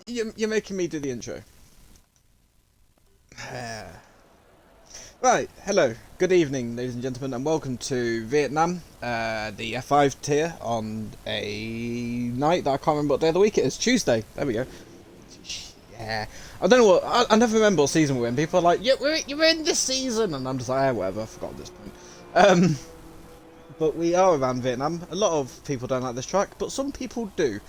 You're making me do the intro. Right, hello, good evening, ladies and gentlemen, and welcome to Vietnam, the F5 tier on a night that I can't remember what day of the week it is. Tuesday. There we go. Yeah, I don't know what. I never remember what season we're in. People are like, "Yeah, you're in this season," and I'm just like, whatever. I forgot at this point. But we are around Vietnam. A lot of people don't like this track, but some people do.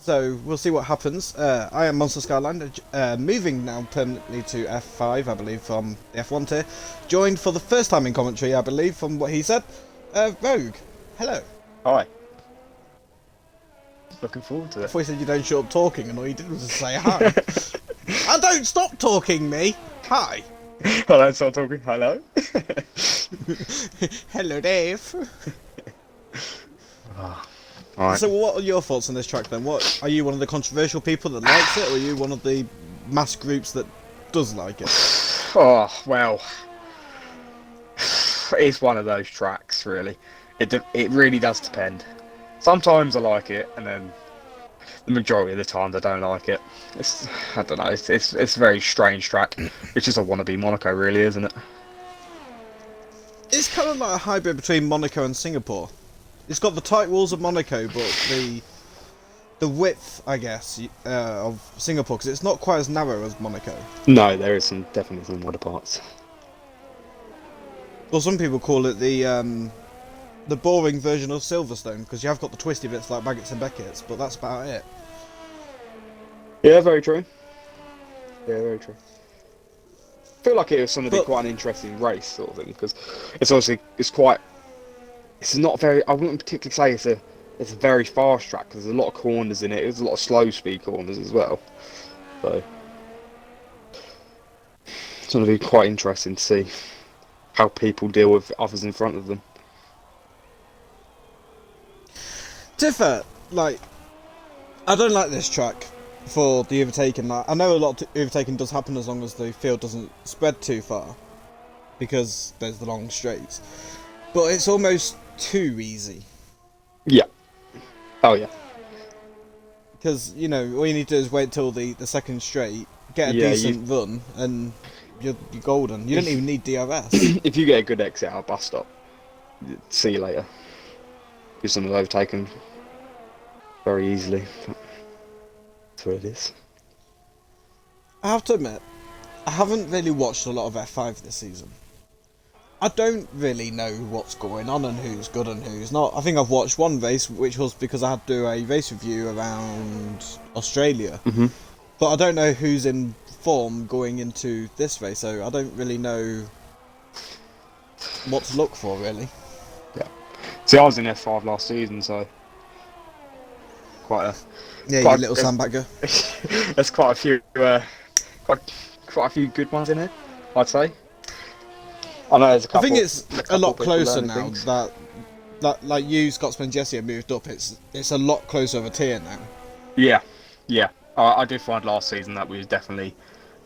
So we'll see what happens. I am Monster Skyline, moving now permanently to F5, I believe, from the F1 tier. Joined for the first time in commentary, I believe, from what he said. Rogue, hello. Hi. Looking forward to I it. thought you said you don't shut up talking, and all you did was just say hi. I don't stop talking, me. Hi. Hello, start talking. Hello. Hello, Dave. Alright. So what are your thoughts on this track then? What, are you one of the controversial people that likes it, or are you one of the mass groups that does like it? Oh, well. It's one of those tracks, really. It really does depend. Sometimes I like it, and then the majority of the times I don't like it. I don't know, it's a very strange track. It's just a wannabe Monaco, really, isn't it? It's kind of like a hybrid between Monaco and Singapore. It's got the tight walls of Monaco, but the width, I guess, of Singapore, because it's not quite as narrow as Monaco. No, there is definitely some wider parts. Well, some people call it the boring version of Silverstone, because you have got the twisty bits like Baggett's and Beckett's, but that's about it. Yeah, very true. Yeah, very true. I feel like it was going to be quite an interesting race, sort of thing, because it's obviously it's not very. I wouldn't particularly say it's a very fast track because there's a lot of corners in it. There's a lot of slow speed corners as well, so it's going to be quite interesting to see how people deal with others in front of them. To be fair, like, I don't like this track for the overtaking. Like, I know a lot of overtaking does happen as long as the field doesn't spread too far, because there's the long straights. But it's almost too easy. Yeah. Oh yeah. Because, you know, all you need to do is wait till the second straight, get a decent run, and you're golden. You don't even need DRS. If you get a good exit out of bus stop, see you later. Because some of those taken very easily. That's what it is. I have to admit, I haven't really watched a lot of F5 this season. I don't really know what's going on and who's good and who's not. I think I've watched one race, which was because I had to do a race review around Australia. Mm-hmm. But I don't know who's in form going into this race, so I don't really know what to look for, really. Yeah. See, I was in F5 last season, so quite you little sandbagger. There's quite a few, quite a few good ones in here, I'd say. I know there's a couple. I think it's a lot closer now that like you, Scotsman, Jesse have moved up. It's a lot closer of a tier now. Yeah, yeah. I did find last season that we was definitely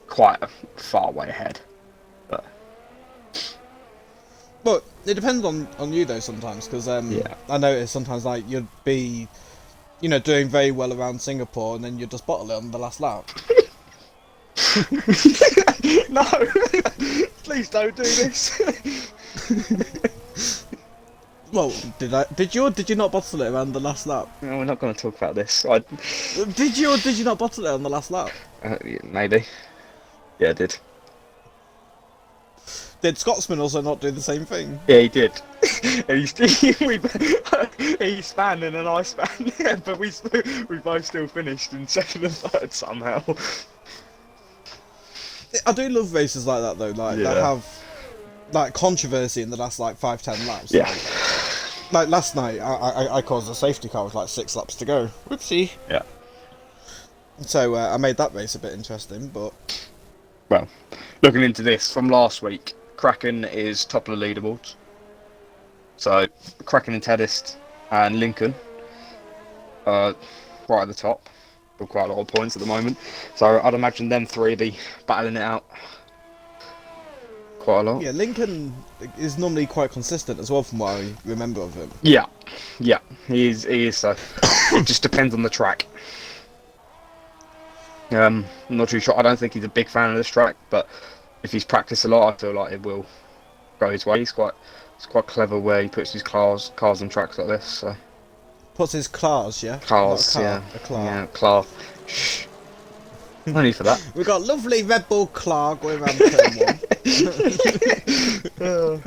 quite a far way ahead. But it depends on you though sometimes, because I notice sometimes like you'd be, you know, doing very well around Singapore and then you'd just bottle it on the last lap. No, please don't do this. Well, did you or did you not bottle it around the last lap? No, we're not going to talk about this. Did you or did you not bottle it on the last lap? Yeah, maybe. Yeah, I did. Did Scotsman also not do the same thing? Yeah, he did. He span and then I span, yeah, but we both still finished in second and third somehow. I do love races like that though, like that have like controversy in the last like 5-10 laps. Yeah. Like last night, I caused a safety car with like 6 laps to go. Whoopsie. Yeah. So I made that race a bit interesting, but well, looking into this from last week, Kraken is top of the leaderboards. So Kraken and Tedist and Lincoln are right at the top with quite a lot of points at the moment. So I'd imagine them three be battling it out quite a lot. Yeah, Lincoln is normally quite consistent as well from what I remember of him. Yeah, he is so. It just depends on the track. I'm not too sure. I don't think he's a big fan of this track, but if he's practiced a lot, I feel like it will go his way. It's quite clever where he puts his cars on tracks like this. So Puts his claws, yeah? Not a cars, car, yeah, a claw. yeah, car. Shh, no need for that. We've got lovely Red Bull claw going around turn one.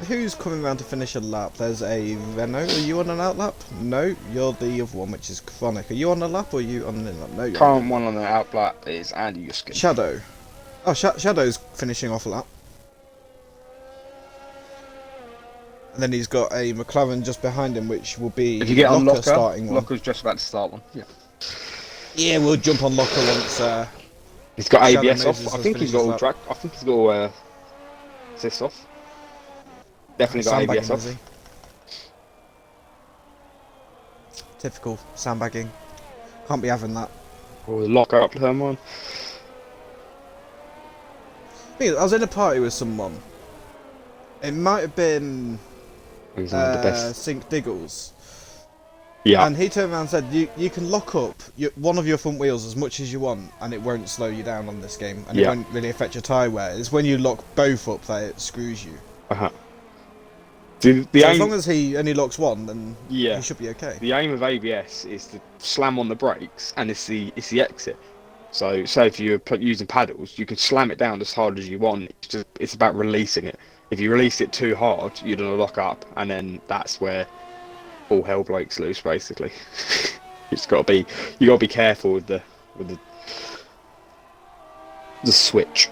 Who's coming round to finish a lap? There's a Renault. Are you on an out lap? No, you're the other one, which is Chronic. Are you on a lap or are you on an in lap? No, you're Current one on the out lap is Andy Yuskin. Shadow. Oh, Shadow's finishing off a lap. And then he's got a McLaren just behind him, which will be If you get on Locker Locker, starting one. Locker's just about to start one. Yeah. Yeah, we'll jump on Locker once. He's got Shadow ABS Moses off. I has think he's finished got his all lap. track. I think he's got all assist off. Definitely got ABS Sandbagging, is off. he? Typical sandbagging. Can't be having that. Or Locker up turn one. I was in a party with someone. It might have been He's one of the best. Sync Diggles. Yeah. And he turned around and said, you can lock up one of your front wheels as much as you want and it won't slow you down on this game. And it won't really affect your tyre wear. It's when you lock both up that it screws you. Uh-huh. As long as he only locks one, then yeah, he should be okay. The aim of ABS is to slam on the brakes and it's the exit. So say if you're using paddles, you can slam it down as hard as you want. It's about releasing it. If you release it too hard, you're gonna lock up, and then that's where all hell breaks loose. Basically, you gotta be careful with the switch.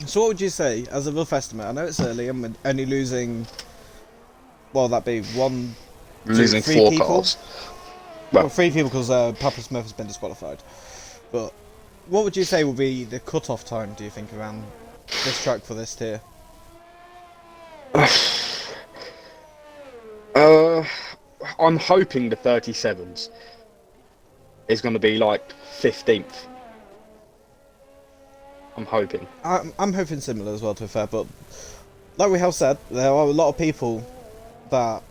So what would you say, as a rough estimate? I know it's early and we're only losing, well, that'd be one, Losing three four people. cars. Well, 3 people because Papa Smith has been disqualified. But what would you say will be the cut-off time, do you think, around this track for this tier? I'm hoping the 37s is going to be like 15th. I'm hoping. I'm hoping similar as well, to be fair, but like we have said, there are a lot of people that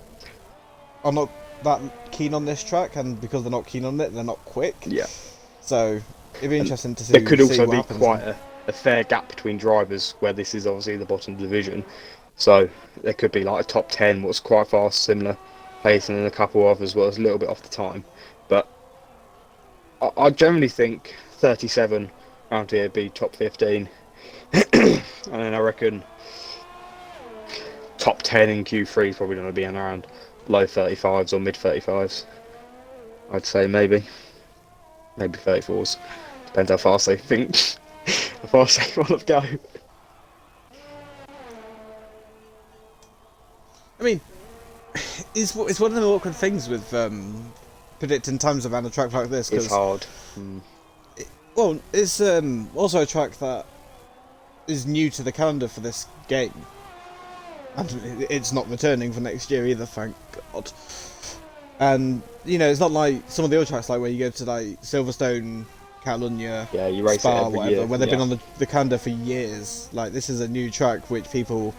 are not that keen on this track, and because they're not keen on it, they're not quick. Yeah. So it'd be interesting to see. There could also what be happens. quite a fair gap between drivers, where this is obviously the bottom of the division. So there could be like a top 10, what's quite fast, similar pace, and then a couple others where it's a little bit off the time. But I generally think 37 around here would be top 15. And then I reckon top 10 in Q3 is probably going to be around low 35s or mid 35s. I'd say maybe 34s. Depends how fast they think, how fast they want to go. I mean, it's one of the awkward things with predicting times around a track like this. It's hard. Well, it's also a track that is new to the calendar for this game. And it's not returning for next year either, thank God. And, you know, it's not like some of the other tracks, like where you go to like Silverstone, Catalunya, Yeah, you race Spa, it every whatever, year. where they've been on the calendar for years. Like, this is a new track which people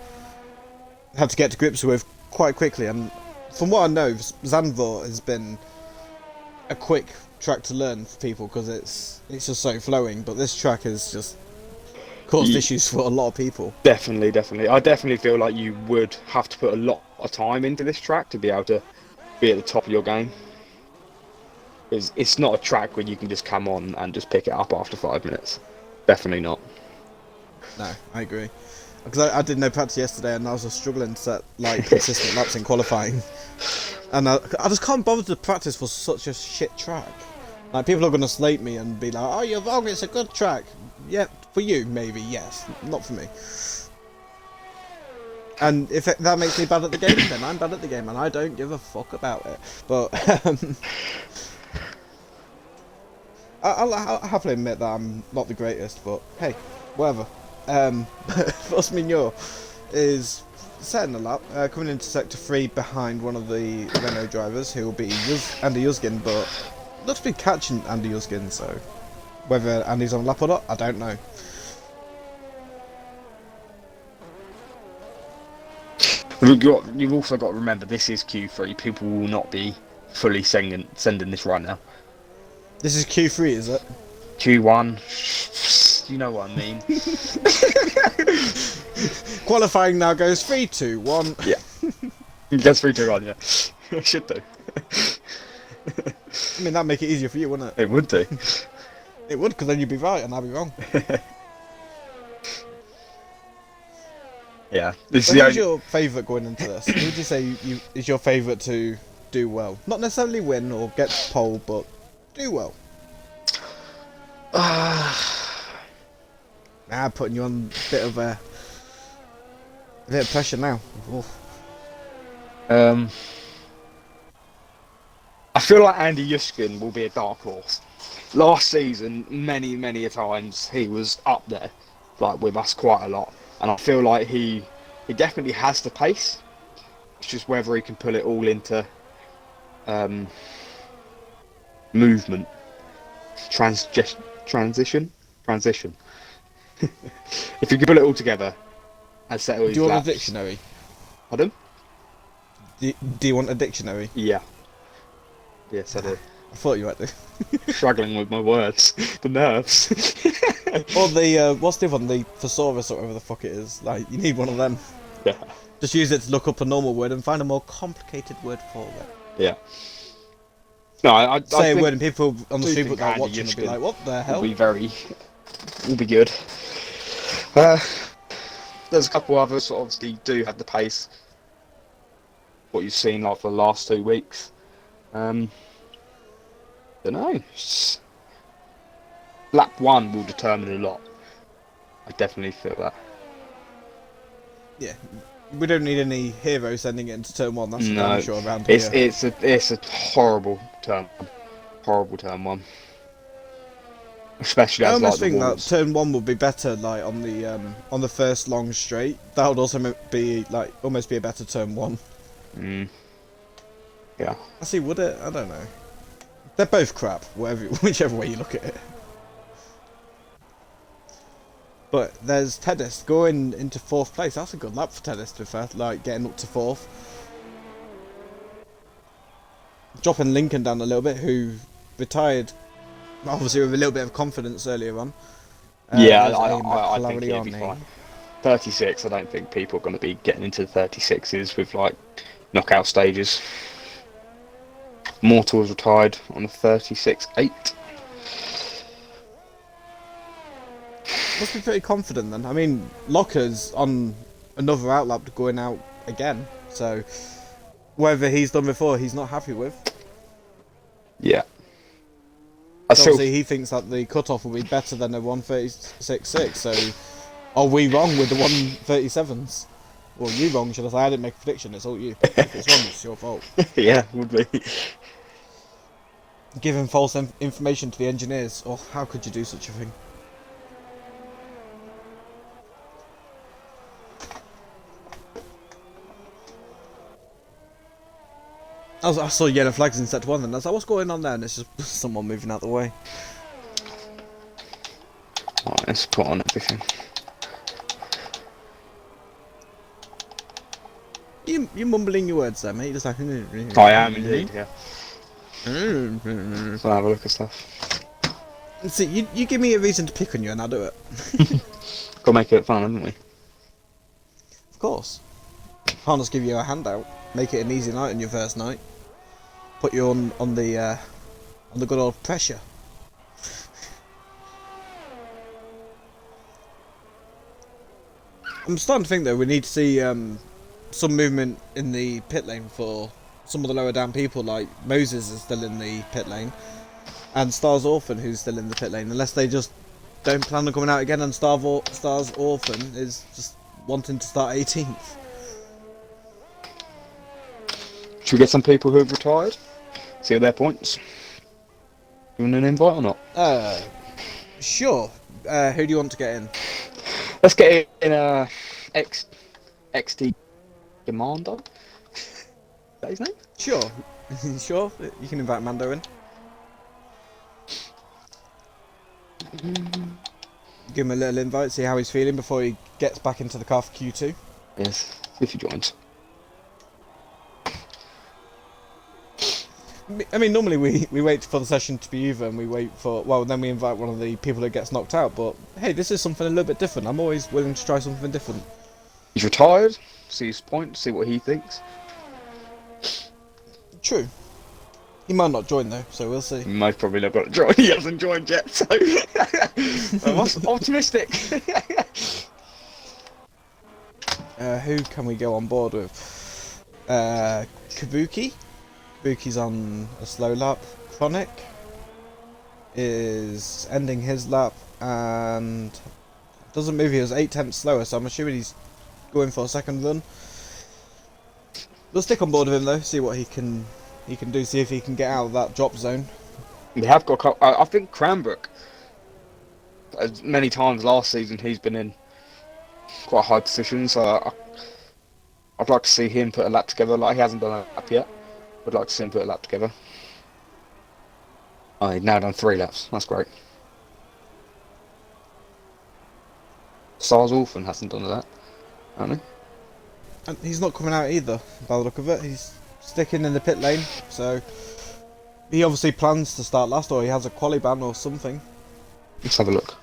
have to get to grips with quite quickly. And from what I know, Zandvoort has been a quick track to learn for people because it's just so flowing. But this track has just caused issues for a lot of people. Definitely. I definitely feel like you would have to put a lot of time into this track to be able to be at the top of your game. It's not a track where you can just come on and just pick it up after 5 minutes. Definitely not. No, I agree. Because I did no practice yesterday and I was just struggling to set like consistent laps in qualifying. And I just can't bother to practice for such a shit track. Like, people are going to slate me and be like, oh, you're wrong, it's a good track. Yeah, for you, maybe, yes. Not for me. And if that makes me bad at the game, then I'm bad at the game and I don't give a fuck about it. But I'll happily admit that I'm not the greatest, but hey, whatever. First Mignot is setting a lap, coming into sector 3 behind one of the Renault drivers, who will be Andy Yuzgin, but looks to be catching Andy Yuzgin, so whether Andy's on lap or not, I don't know. You've also got to remember, this is Q3. People will not be fully sending this right now. This is Q3, is it? Q1. You know what I mean. Qualifying now goes 3, 2, 1. Yeah. That's 3, 2, 1, yeah. Should do. I mean, that'd make it easier for you, wouldn't it? It would do. It would, because then you'd be right and I'd be wrong. Yeah. This So is the who's only... your favourite going into this? Who would you say is your favourite to do well? Not necessarily win or get pole, but do well. Putting you on a bit of pressure now. Oof. I feel like Andy Yushkin will be a dark horse. Last season, many a times he was up there, like with us quite a lot, and I feel like he definitely has the pace. It's just whether he can pull it all into movement, transition. If you can pull it all together and settle his Do you want laps. a dictionary? Pardon? Do you want a dictionary? Yeah. Yes, I do. I thought you might do. Struggling with my words. The nerves. Or the, what's the other one? The thesaurus or whatever the fuck it is. Like, you need one of them. Yeah. Just use it to look up a normal word and find a more complicated word for it. Yeah. No, I Say a think word and people on the do street think without Andy watching will be Yushkin like, what the hell? will be good. There's a couple others that obviously do have the pace. What you've seen like for the last 2 weeks. Don't know. Lap 1 will determine a lot. I definitely feel that. Yeah. We don't need any heroes sending it into turn 1, that's for No, damn sure around here. it's a horrible turn 1. Especially I as like almost the think that walls. turn 1 would be better, like on the first long straight. That would also be like almost be a better turn 1. Yeah. Actually, would it? I don't know. They're both crap, whichever way you look at it. But there's Tedis going into 4th place. That's a good lap for Tedis, to be fair. Like getting up to 4th. Dropping Lincoln down a little bit, who retired obviously with a little bit of confidence earlier on. Yeah, There's a I think he'll be McLaren. fine. 36, I don't think people are going to be getting into the 36s with like knockout stages. Mortal's retired on the 36.8. Must be pretty confident then. I mean, Locker's on another outlap going out again, so whatever he's done before, he's not happy with. Yeah. So obviously, he thinks that the cutoff will be better than a 136.6. So, are we wrong with the 137s? Well, you wrong, should I say? I didn't make a prediction. It's all you. If it's wrong, it's your fault. Yeah, would be. Giving false information to the engineers. Oh, how could you do such a thing? I saw yellow flags in Sector 1 and I was like, what's going on there? And it's just someone moving out the way. Alright, let's put on everything. You mumbling your words there, mate. Just like... I am indeed, yeah. So I'll have a look at stuff. See, you give me a reason to pick on you and I'll do it. Gotta make it fun, haven't we? Of course. Can't just give you a handout. Make it an easy night on your first night. Put you on the good old pressure. I'm starting to think though we need to see some movement in the pit lane for some of the lower down people, like Moses is still in the pit lane and Stars Orphan who's still in the pit lane, unless they just don't plan on coming out again and Stars Orphan is just wanting to start 18th. Should we get some people who have retired? See their points? You want an invite or not? Sure. Who do you want to get in? Let's get in XT Commander. Is that his name? Sure. Sure. You can invite Mando in. Give him a little invite, see how he's feeling before he gets back into the car for Q2. Yes, if he joins. I mean, normally we wait for the session to be over and we wait for, well, then we invite one of the people that gets knocked out, but hey, this is something a little bit different. I'm always willing to try something different. He's retired. See his point. See what he thinks. True. He might not join though, so we'll see. Most probably not got to join. He hasn't joined yet, so I'm optimistic. Who can we go on board with? Kabuki? Kabuki's on a slow lap. Chronic is ending his lap and doesn't move. He was 8 tenths slower, so I'm assuming he's going for a second run. We'll stick on board with him though, see what he can do, see if he can get out of that drop zone. We have got. I think Cranbrook. As many times last season, he's been in quite high positions. So I'd like to see him put a lap together. Like he hasn't done a lap yet. I'd like to see him put a lap together. Oh, he's now done 3 laps. That's great. Stars Orphan hasn't done that, hasn't he? And he's not coming out either, by the look of it. He's sticking in the pit lane, so he obviously plans to start last, or he has a quali ban or something. Let's have a look.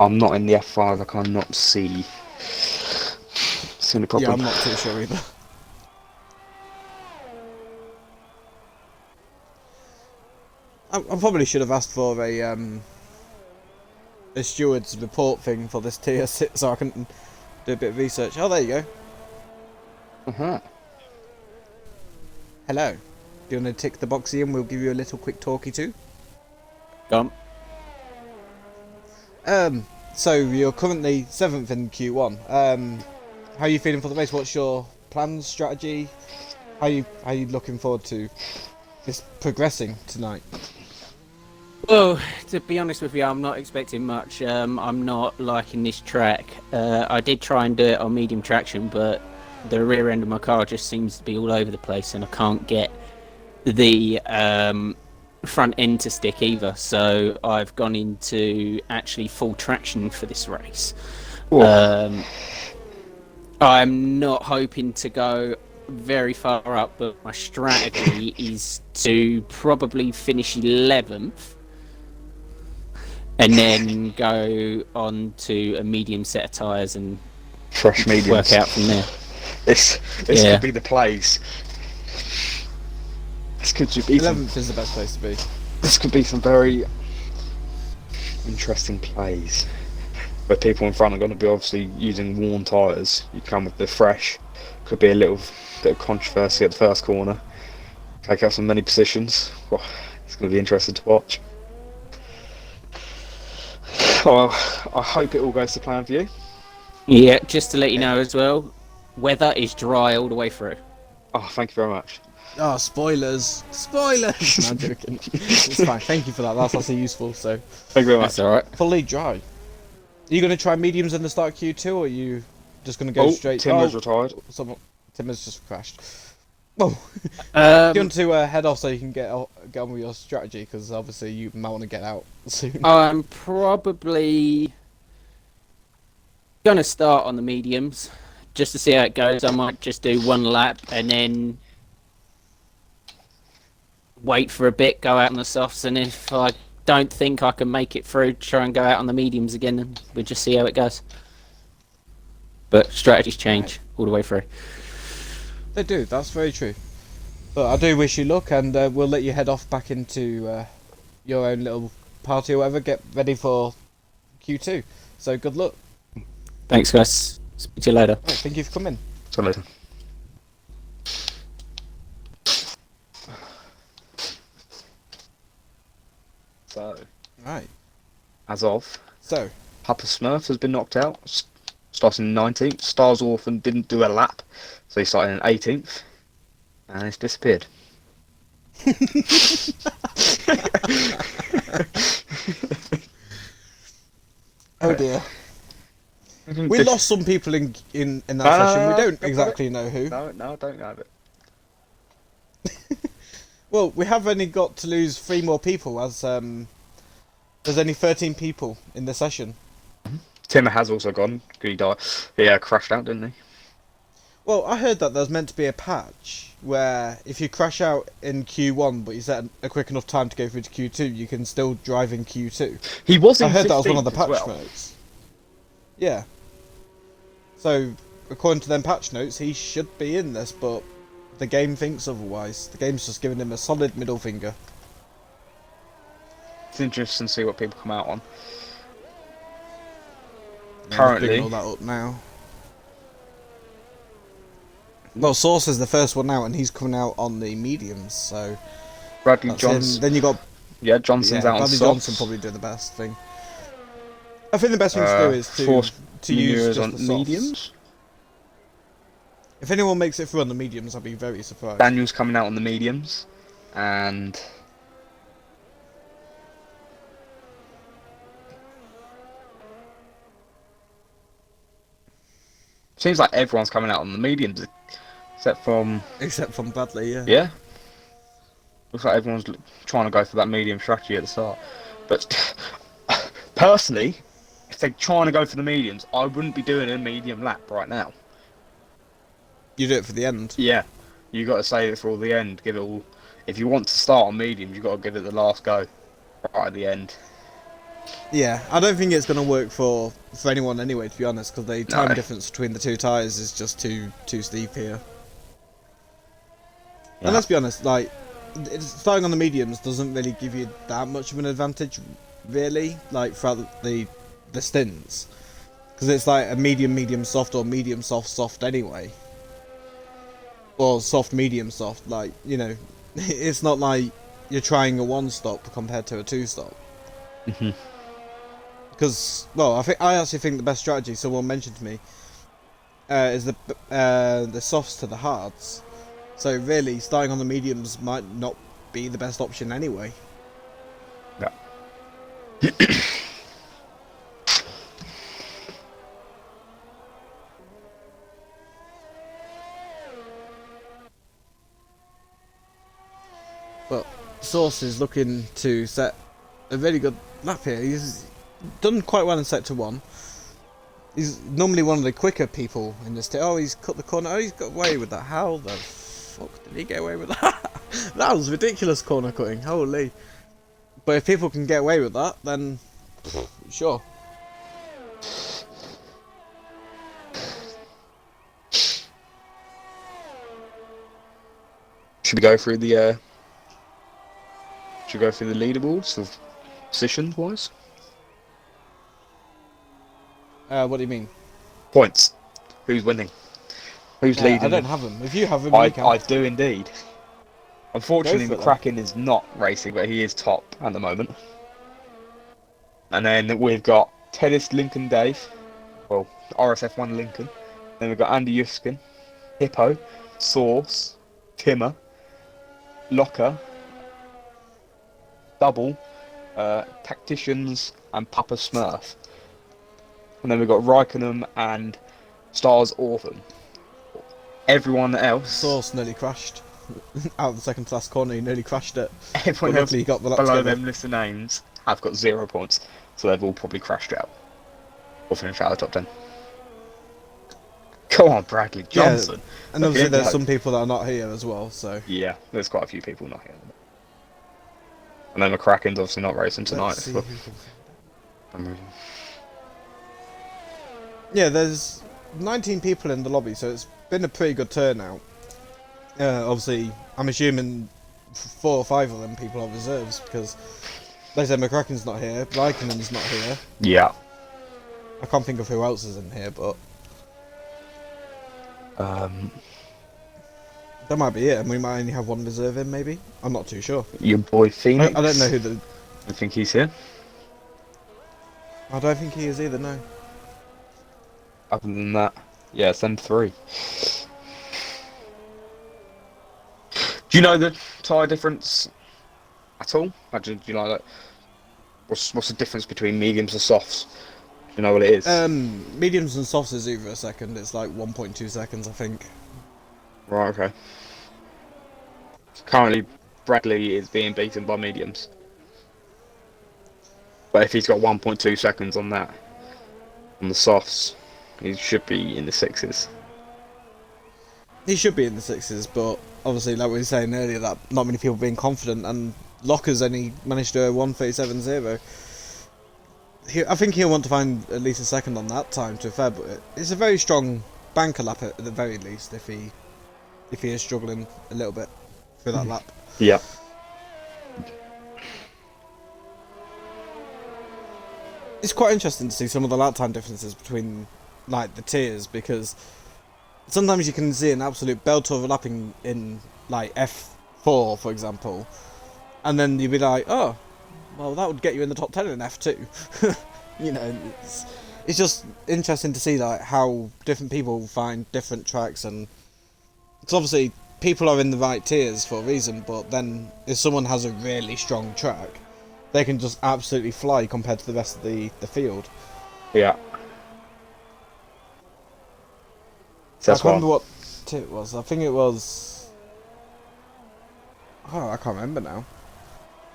I'm not in the F5. I cannot see. See any problem? Yeah, I'm not too sure either. I probably should have asked for a steward's report thing for this tier so I can do a bit of research. Oh, there you go. Uh-huh. Hello. Do you want to tick the box here and we'll give you a little quick talkie too? Gone. So you're currently 7th in Q1. How are you feeling for the race? What's your plans, strategy? How are you looking forward to this progressing tonight? Well, to be honest with you, I'm not expecting much. I'm not liking this track. I did try and do it on medium traction, but the rear end of my car just seems to be all over the place, and I can't get the front end to stick either. So I've gone into actually full traction for this race. I'm not hoping to go very far up, but my strategy is to probably finish 11th and then go on to a medium set of tyres and Fresh mediums. work out from there. This could be the place. This could be 11th is the best place to be. This could be some very interesting plays where people in front are going to be obviously using worn tyres. You come with the fresh. Could be a little bit of controversy at the first corner. Take out some many positions. Well, it's going to be interesting to watch. Well, I hope it all goes to plan for you. Yeah, just to let you know as well, weather is dry all the way through. Oh, thank you very much. Oh, spoilers! Spoilers! No, I'm joking. It's fine. Thank you for that. That's actually useful. So, Thank you very much. That's alright. fully dry. Are you going to try mediums in the start Q2, or are you just going to go straight? Tim was retired. Tim has just crashed. Oh, do you want to head off so you can get on with your strategy? Because obviously you might want to get out soon. I'm probably gonna start on the mediums just to see how it goes. I might just do one lap and then wait for a bit, go out on the softs, and if I don't think I can make it through, try and go out on the mediums again, and we'll just see how it goes. But strategies change all the way through. They do. That's very true. But I do wish you luck, and we'll let you head off back into your own little party or whatever. Get ready for Q2. So good luck. Thanks, guys. Speak to you later. Right, thank you for coming. See you later. So, Right. as of, So, Papa Smurf has been knocked out, starting 19th. Stars Orphan didn't do a lap, so he started in 18th, and it's disappeared. oh dear. We lost some people in that session. We don't exactly know who. No, I don't have it. Well, we have only got to lose 3 more people, as there's only 13 people in the session. Tim has also gone. He died. He crashed out, didn't he? Well, I heard that there's meant to be a patch where if you crash out in Q1 but you set a quick enough time to go through to Q2, you can still drive in Q2. He was I in heard that was one of 15th the as patch well. notes. Yeah. So, according to them patch notes, he should be in this, but the game thinks otherwise. The game's just giving him a solid middle finger. It's interesting to see what people come out on. Yeah, I'm just Currently, bringing all that up now. Well, Source is the first one out, and he's coming out on the mediums, so Bradley that's Johnson. him. Then you got Johnson's out on Bradley softs. Johnson probably do the best thing. I think the best thing to do is Force to use Junior is just on the softs. mediums. If anyone makes it through on the mediums, I'd be very surprised. Daniel's coming out on the mediums, and seems like everyone's coming out on the mediums, except from Bradley, yeah. yeah. Looks like everyone's trying to go for that medium strategy at the start. But personally, if they're trying to go for the mediums, I wouldn't be doing a medium lap right now. You do it for the end. Yeah, you got to save it for all the end. Give it all. If you want to start on mediums, you got to give it the last go right at the end. Yeah, I don't think it's going to work for anyone anyway, to be honest, because the time No. difference between the two tyres is just too steep here. Yeah. And let's be honest, like, starting on the mediums doesn't really give you that much of an advantage, really, like, throughout the stints. Because it's like a medium soft or medium soft anyway. Or soft medium soft, like, you know, it's not like you're trying a one stop compared to a two stop. Mhm. Because, well, I actually think the best strategy someone mentioned to me is the softs to the hards. So really, starting on the mediums might not be the best option anyway. Yeah. But Source is looking to set a really good lap here. He's done quite well in sector 1. He's normally one of the quicker people in this. Oh, he's cut the corner. Oh, he's got away with that. How the fuck did he get away with that? That was ridiculous corner cutting. Holy. But if people can get away with that, then sure. Should we go through the leaderboards of position wise? What do you mean? Points. Who's winning? Who's leading? I don't have them. If you have them, I you can. do indeed. Unfortunately, Go for it, McCracken is not racing, but he is top at the moment. And then we've got Tennis Lincoln Dave, well, RSF1 Lincoln. Then we've got Andy Yuskin, Hippo, Source, Timmer, Locker, Double, Tacticians, and Papa Smurf. And then we've got Raikkonen and Stars Orphan. Everyone else. Source nearly crashed. Out of the second to last corner, he nearly crashed it. Everyone But else luckily he got the lap below together. them list of names have got 0 points, so they've all probably crashed out or finished out of the top 10. Come on, Bradley Johnson. And obviously there's Look. some people that are not here as well, so... Yeah, there's quite a few people not here. And then McCracken's obviously not racing tonight. Let's see for who can- some reason. Yeah, there's 19 people in the lobby, so it's been a pretty good turnout. Obviously, I'm assuming 4 or 5 of them people are reserves, because, like I said, McCracken's not here, Raikkonen's not here. Yeah. I can't think of who else is in here, but that might be it, and we might only have one reserve in, maybe? I'm not too sure. Your boy Phoenix. I don't know who the... I think he's here. I don't think he is either, no. Other than that, yeah, it's them 3. Do you know the tyre difference at all? Do you know that? What's the difference between mediums and softs? Do you know what it is? Mediums and softs is either a second, it's like 1.2 seconds, I think. Right, okay. Currently, Bradley is being beaten by mediums. But if he's got 1.2 seconds on that, on the softs, he should be in the 6s. He should be in the sixes, but obviously, like we were saying earlier, that not many people being confident, and Locker's only managed to 1:37.0. I think he'll want to find at least a second on that time, to be fair, but it's a very strong banker lap at the very least if he is struggling a little bit through that lap. Yeah. It's quite interesting to see some of the lap time differences between like the tiers, because sometimes you can see an absolute belter of a lap in like F4, for example, and then you'd be like, oh, well, that would get you in the top 10 in F2. You know, it's just interesting to see like how different people find different tracks, and it's obviously people are in the right tiers for a reason, but then if someone has a really strong track, they can just absolutely fly compared to the rest of the field. Yeah. So I can't remember what tier it was. I think it was... Oh, I can't remember now.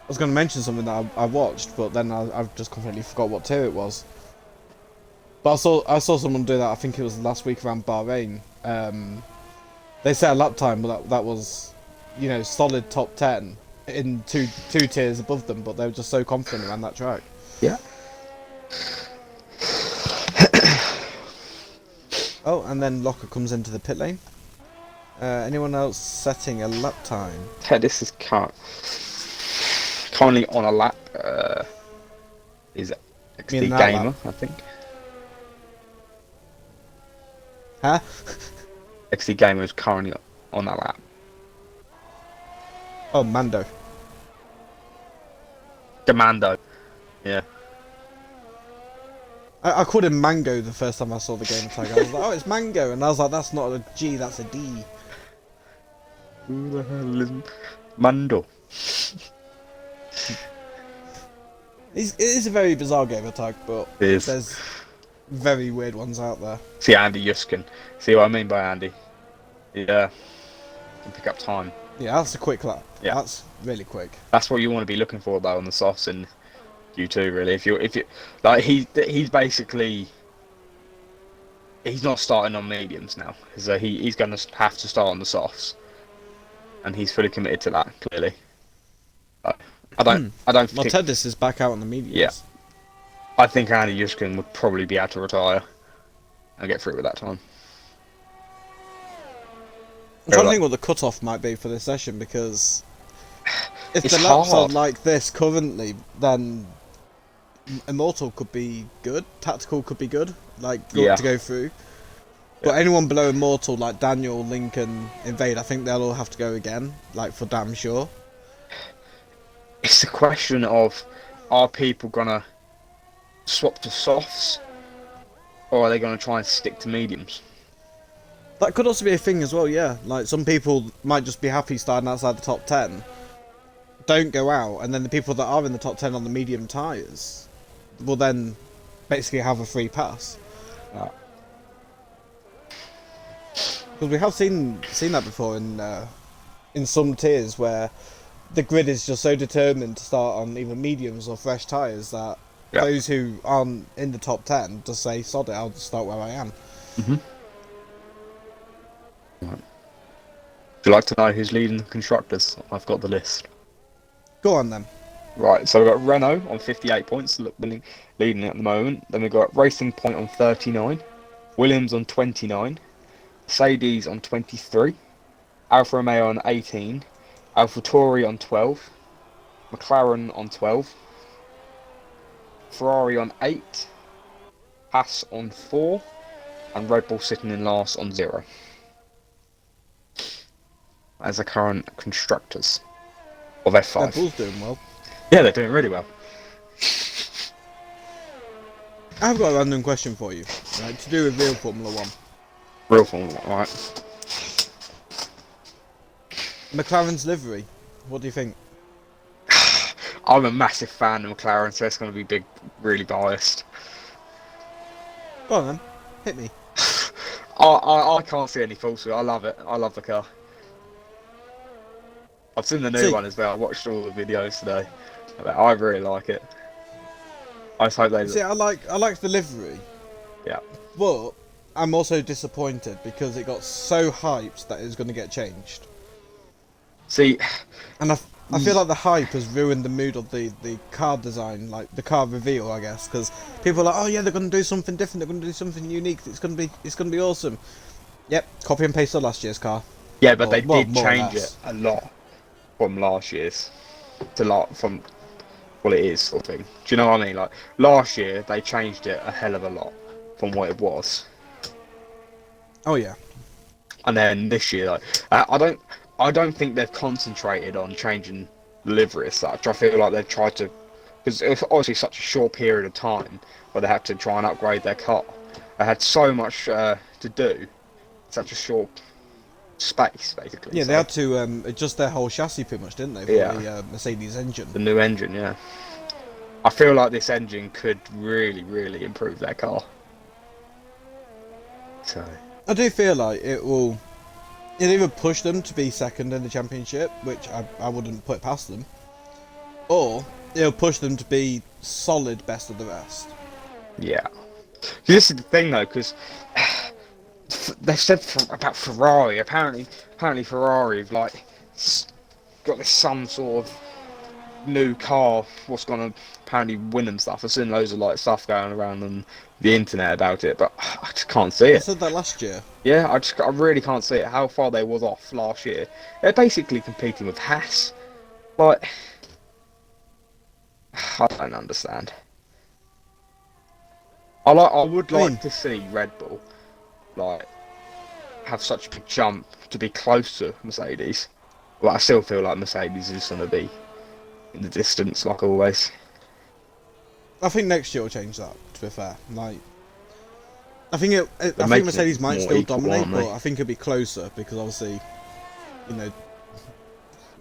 I was going to mention something that I watched, but then I've just completely forgot what tier it was. But I saw someone do that. I think it was last week around Bahrain. They set a lap time, but that was, you know, solid top 10 in two tiers above them. But they were just so confident around that track. Yeah. Oh, and then Locker comes into the pit lane. Anyone else setting a lap time? This is currently on a lap. Is XD Gamer, lap? I think. Huh? XD Gamer is currently on that lap. Oh, Mando. Commando. Yeah. I called him Mango the first time I saw the game tag. I was like, oh, it's Mango, and I was like, that's not a G, that's a D. Who the hell is Mando? It is a very bizarre game tag, but there's very weird ones out there. See Andy Yuskin. See what I mean by Andy? Yeah. Can pick up time. Yeah, that's a quick lap. Yeah. That's really quick. That's what you want to be looking for though on the softs and U2 really. If you like he's basically he's not starting on mediums now. So he's going to have to start on the softs. And he's fully committed to that, clearly. I don't Well, think... Tedis is back out on the mediums. Yeah. I think Andy Yushkin would probably be able to retire and get through with that time. I'm trying to think what the cut-off might be for this session, because if It's the laps are hard. like this currently, then Immortal could be good, Tactical could be good, like Yeah. to go through. But anyone below Immortal, like Daniel, Lincoln, Invade, I think they'll all have to go again, like for damn sure. It's a question of, are people going to swap to softs, or are they going to try and stick to mediums? That could also be a thing as well, yeah. Like, some people might just be happy starting outside the top 10, don't go out, and then the people that are in the top 10 on the medium tyres will then basically have a free pass. Because we have seen that before in some tiers where the grid is just so determined to start on either mediums or fresh tyres that those who aren't in the top 10 just say, sod it, I'll just start where I am. Right. Would you like to know who's leading the constructors? I've got the list. Go on then. Right, so we've got Renault on 58 points, leading it at the moment. Then we've got Racing Point on 39, Williams on 29, Mercedes on 23, Alfa Romeo on 18, AlphaTauri on 12, McLaren on 12, Ferrari on 8, Haas on 4, and Red Bull sitting in last on 0. As the current constructors of F5. Red Bull's doing well. Yeah, they're doing really well. I've got a random question for you, right, to do with real Formula 1. Real Formula, right? McLaren's livery, what do you think? I'm a massive fan of McLaren, so it's going to be big, really biased. Go on then, hit me. I can't see any faults with it. I love it. I love the car. I've seen the new one as well. I watched all the videos today. I really like it. I just hope they... See, I like the livery. Yeah. But I'm also disappointed because it got so hyped that it was going to get changed. See, And I feel like the hype has ruined the mood of the car design, like the car reveal, I guess, because people are like, oh yeah, they're going to do something different, they're going to do something unique, it's going to be awesome. Yep, copy and paste of last year's car. yeah, but Or, they well, did more or change it less. a lot from last year's to from what it is, sort of thing. Do you know what I mean? Like last year, they changed it a hell of a lot from what it was, Oh yeah. and then this year, like I don't think they've concentrated on changing the livery as such. I feel like they've tried to, because it was obviously such a short period of time where they had to try and upgrade their car. They had so much to do in such a short space, basically. Yeah, they So had to adjust their whole chassis pretty much, didn't they, for yeah, the Mercedes engine. the new engine, yeah. I feel like this engine could really, really improve their car. So I do feel like it'll either push them to be second in the championship, which I wouldn't put past them, or it'll push them to be solid best of the rest. yeah, this is the thing though, because they said about Ferrari. Apparently Ferrari have like got this some sort of new car what's gonna apparently win and stuff. I've seen loads of like stuff going around on the internet about it, but I just can't see I it. said that last year. Yeah, I really can't see it. How far they was off last year. They're basically competing with Haas. Like, I don't understand. I would like to see Red Bull like have such a big jump to be close to Mercedes, but I still feel like Mercedes is going to be in the distance like always. I think next year will change that. To be fair, like I think I think making Mercedes it might more still equal, dominate, aren't they? but I think it'll be closer because obviously, you know,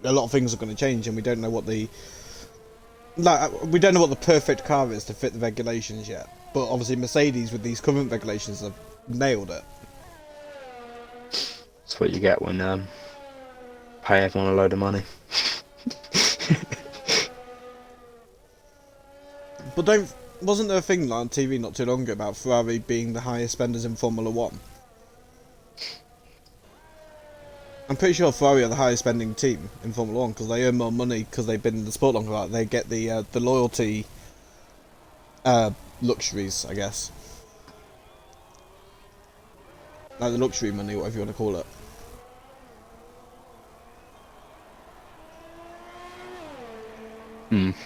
a lot of things are going to change, and we don't know what the perfect car is to fit the regulations yet. But obviously, Mercedes with these current regulations have nailed it. That's what you get when pay everyone a load of money. But wasn't there a thing on TV not too long ago about Ferrari being the highest spenders in Formula 1? I'm pretty sure Ferrari are the highest spending team in Formula 1 because they earn more money because they've been in the sport longer. Like, they get the loyalty luxuries, I guess. Like the luxury money, whatever you want to call it.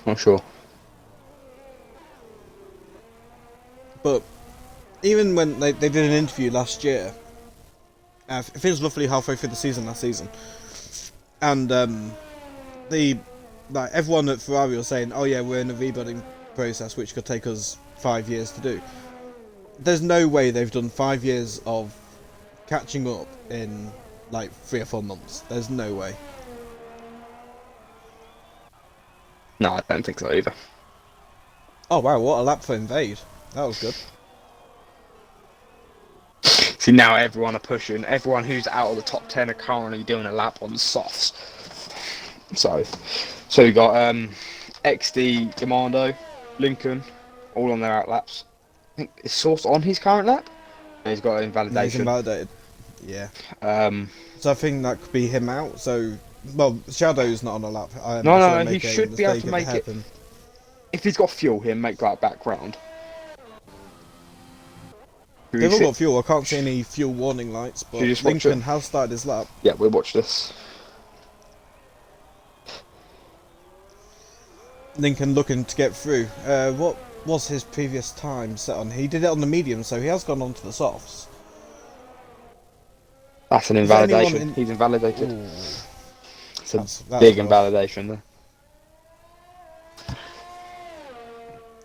Not sure. But even when they did an interview last year, I think it was roughly halfway through the season last season, and everyone at Ferrari was saying, "Oh yeah, we're in a rebuilding process which could take us 5 years to do." There's no way they've done 5 years of catching up in like 3 or 4 months. There's no way. No, I don't think so either. Oh wow, what a lap for Invade. That was good. See, now everyone are pushing. Everyone who's out of the top 10 are currently doing a lap on softs. So you got XD, Commando, Lincoln, all on their out laps. I think is Source on his current lap. And he's got Yeah, he's invalidation. invalidated. Yeah. Um, So I think that could be him out. So, well, Shadow's not on a lap. no, he should be able to make it. If he's got fuel, he'll make that back round. They've all got fuel. I can't see any fuel warning lights, but Lincoln has started his lap. Yeah, we'll watch this. Lincoln looking to get through. What was his previous time set on? He did it on the medium, so he has gone on to the softs. That's an invalidation. He's invalidated. Ooh. It's a That's big rough. invalidation there.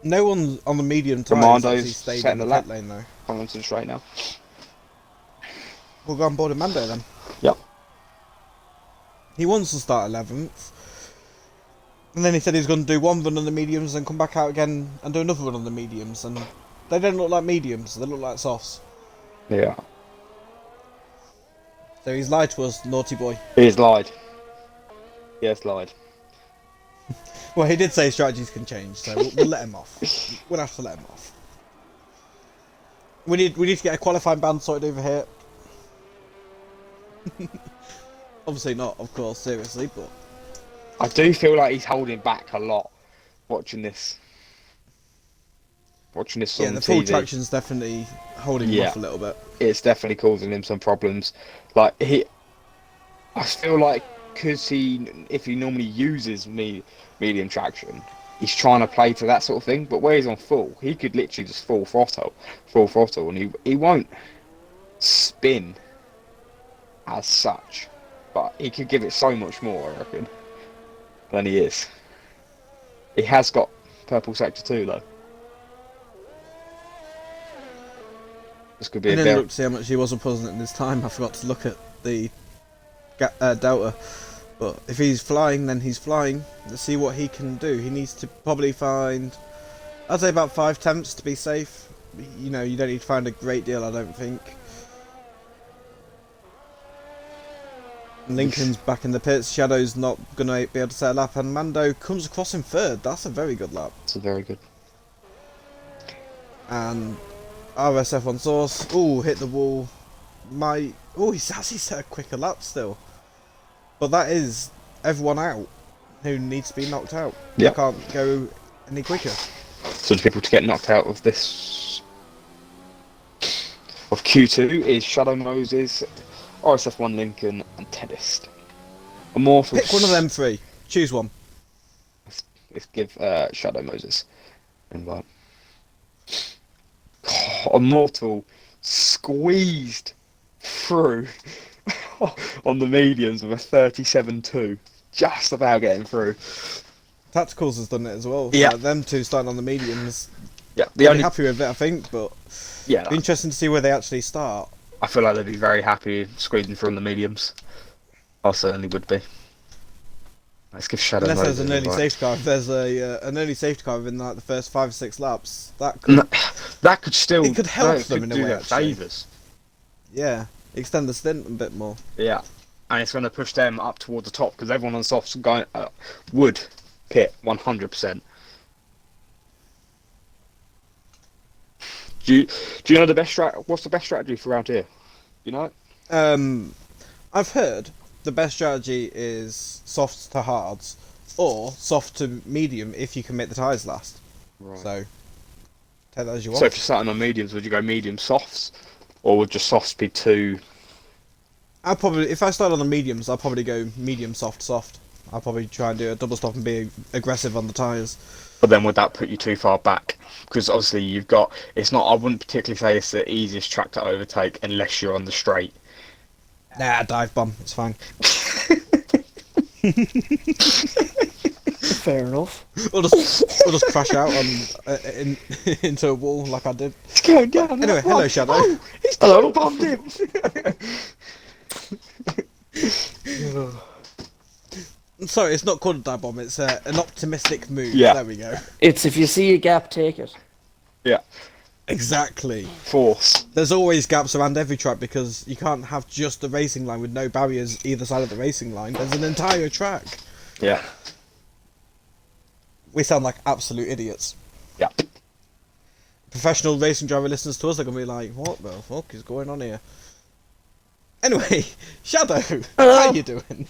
No one on the medium tyres Commando's actually stayed setting in the the lap. pit lane though. I'm on to the straight now. We'll go on board with Mando then. Yep. He wants to start 11th. And then he said he's going to do one run on the mediums and come back out again and do another run on the mediums. And they don't look like mediums, they look like softs. Yeah. So he's lied to us, naughty boy. He's lied. Yes, lied. Well, he did say strategies can change, so we'll let him off. We'll have to let him off. We need to get a qualifying band sorted over here. Obviously not, of course, seriously, but I do feel like he's holding back a lot watching this. Watching this yeah, on the full TV. traction's definitely holding him off a little bit. It's definitely causing him some problems. Like I feel like because if he normally uses medium traction, he's trying to play to that sort of thing. But where he's on full, he could literally just full throttle, and he won't spin as such. But he could give it so much more, I reckon, than he is. He has got purple sector 2 though. This could be And a then bit. look to see how much he was opposing in this time. I forgot to look at the Delta. But if he's flying, then he's flying. Let's see what he can do. He needs to probably find, I'd say about 5 temps to be safe. You know, you don't need to find a great deal, I don't think. Lincoln's back in the pits. Shadow's not going to be able to set a lap. And Mando comes across in third. That's a very good lap. It's a very good. And RSF1 source. Oh, hit the wall. He's actually set a quicker lap still. But that is everyone out who needs to be knocked out. Yeah. They can't go any quicker. So the people to get knocked out of this of Q2 is Shadow Moses, RSF1 Lincoln, and Tedist. Immortal. Pick one of them 3. Choose one. Let's give Shadow Moses. Invite. Immortal squeezed through on the mediums with a 37.2, just about getting through. Tacticals has done it as well. Yeah. Them two starting on the mediums. Yeah, They're happy with it, I think, but yeah, interesting to see where they actually start. I feel like they'd be very happy squeezing through on the mediums. I certainly would be. Let's give Shadow Unless Moses there's an early invite. safety car. If there's an early safety car within like the first 5 or 6 laps, that could That could still. It could help it them could in a do way, them actually. favours. yeah, extend the stint a bit more. Yeah, and it's going to push them up towards the top because everyone on softs going would pit 100%. Do you know the best what's the best strategy for around here? You know it? I've heard the best strategy is softs to hards, or soft to medium if you can make the tyres last. Right. So take that as you want. So if you're starting on mediums, would you go medium softs, or would just softs be too? I'll probably, if I start on the mediums, I'll probably go medium soft. I'll probably try and do a double stop and be aggressive on the tyres. But then would that put you too far back? Because obviously you've got. It's not. I wouldn't particularly say it's the easiest track to overtake unless you're on the straight. Nah, dive bomb. It's fine. Fair enough. We'll just crash out into a wall like I did. It's going down. Anyway, hello Shadow. Oh, he's double bombed him. Sorry, it's not called a dive bomb. It's an optimistic move. Yeah. There we go. It's if you see a gap, take it. Yeah. Exactly. Force. There's always gaps around every track because you can't have just the racing line with no barriers either side of the racing line. There's an entire track. Yeah. We sound like absolute idiots. Yeah. Professional racing driver listens to us, they're going to be like, what the fuck is going on here? Anyway, Shadow, how you doing?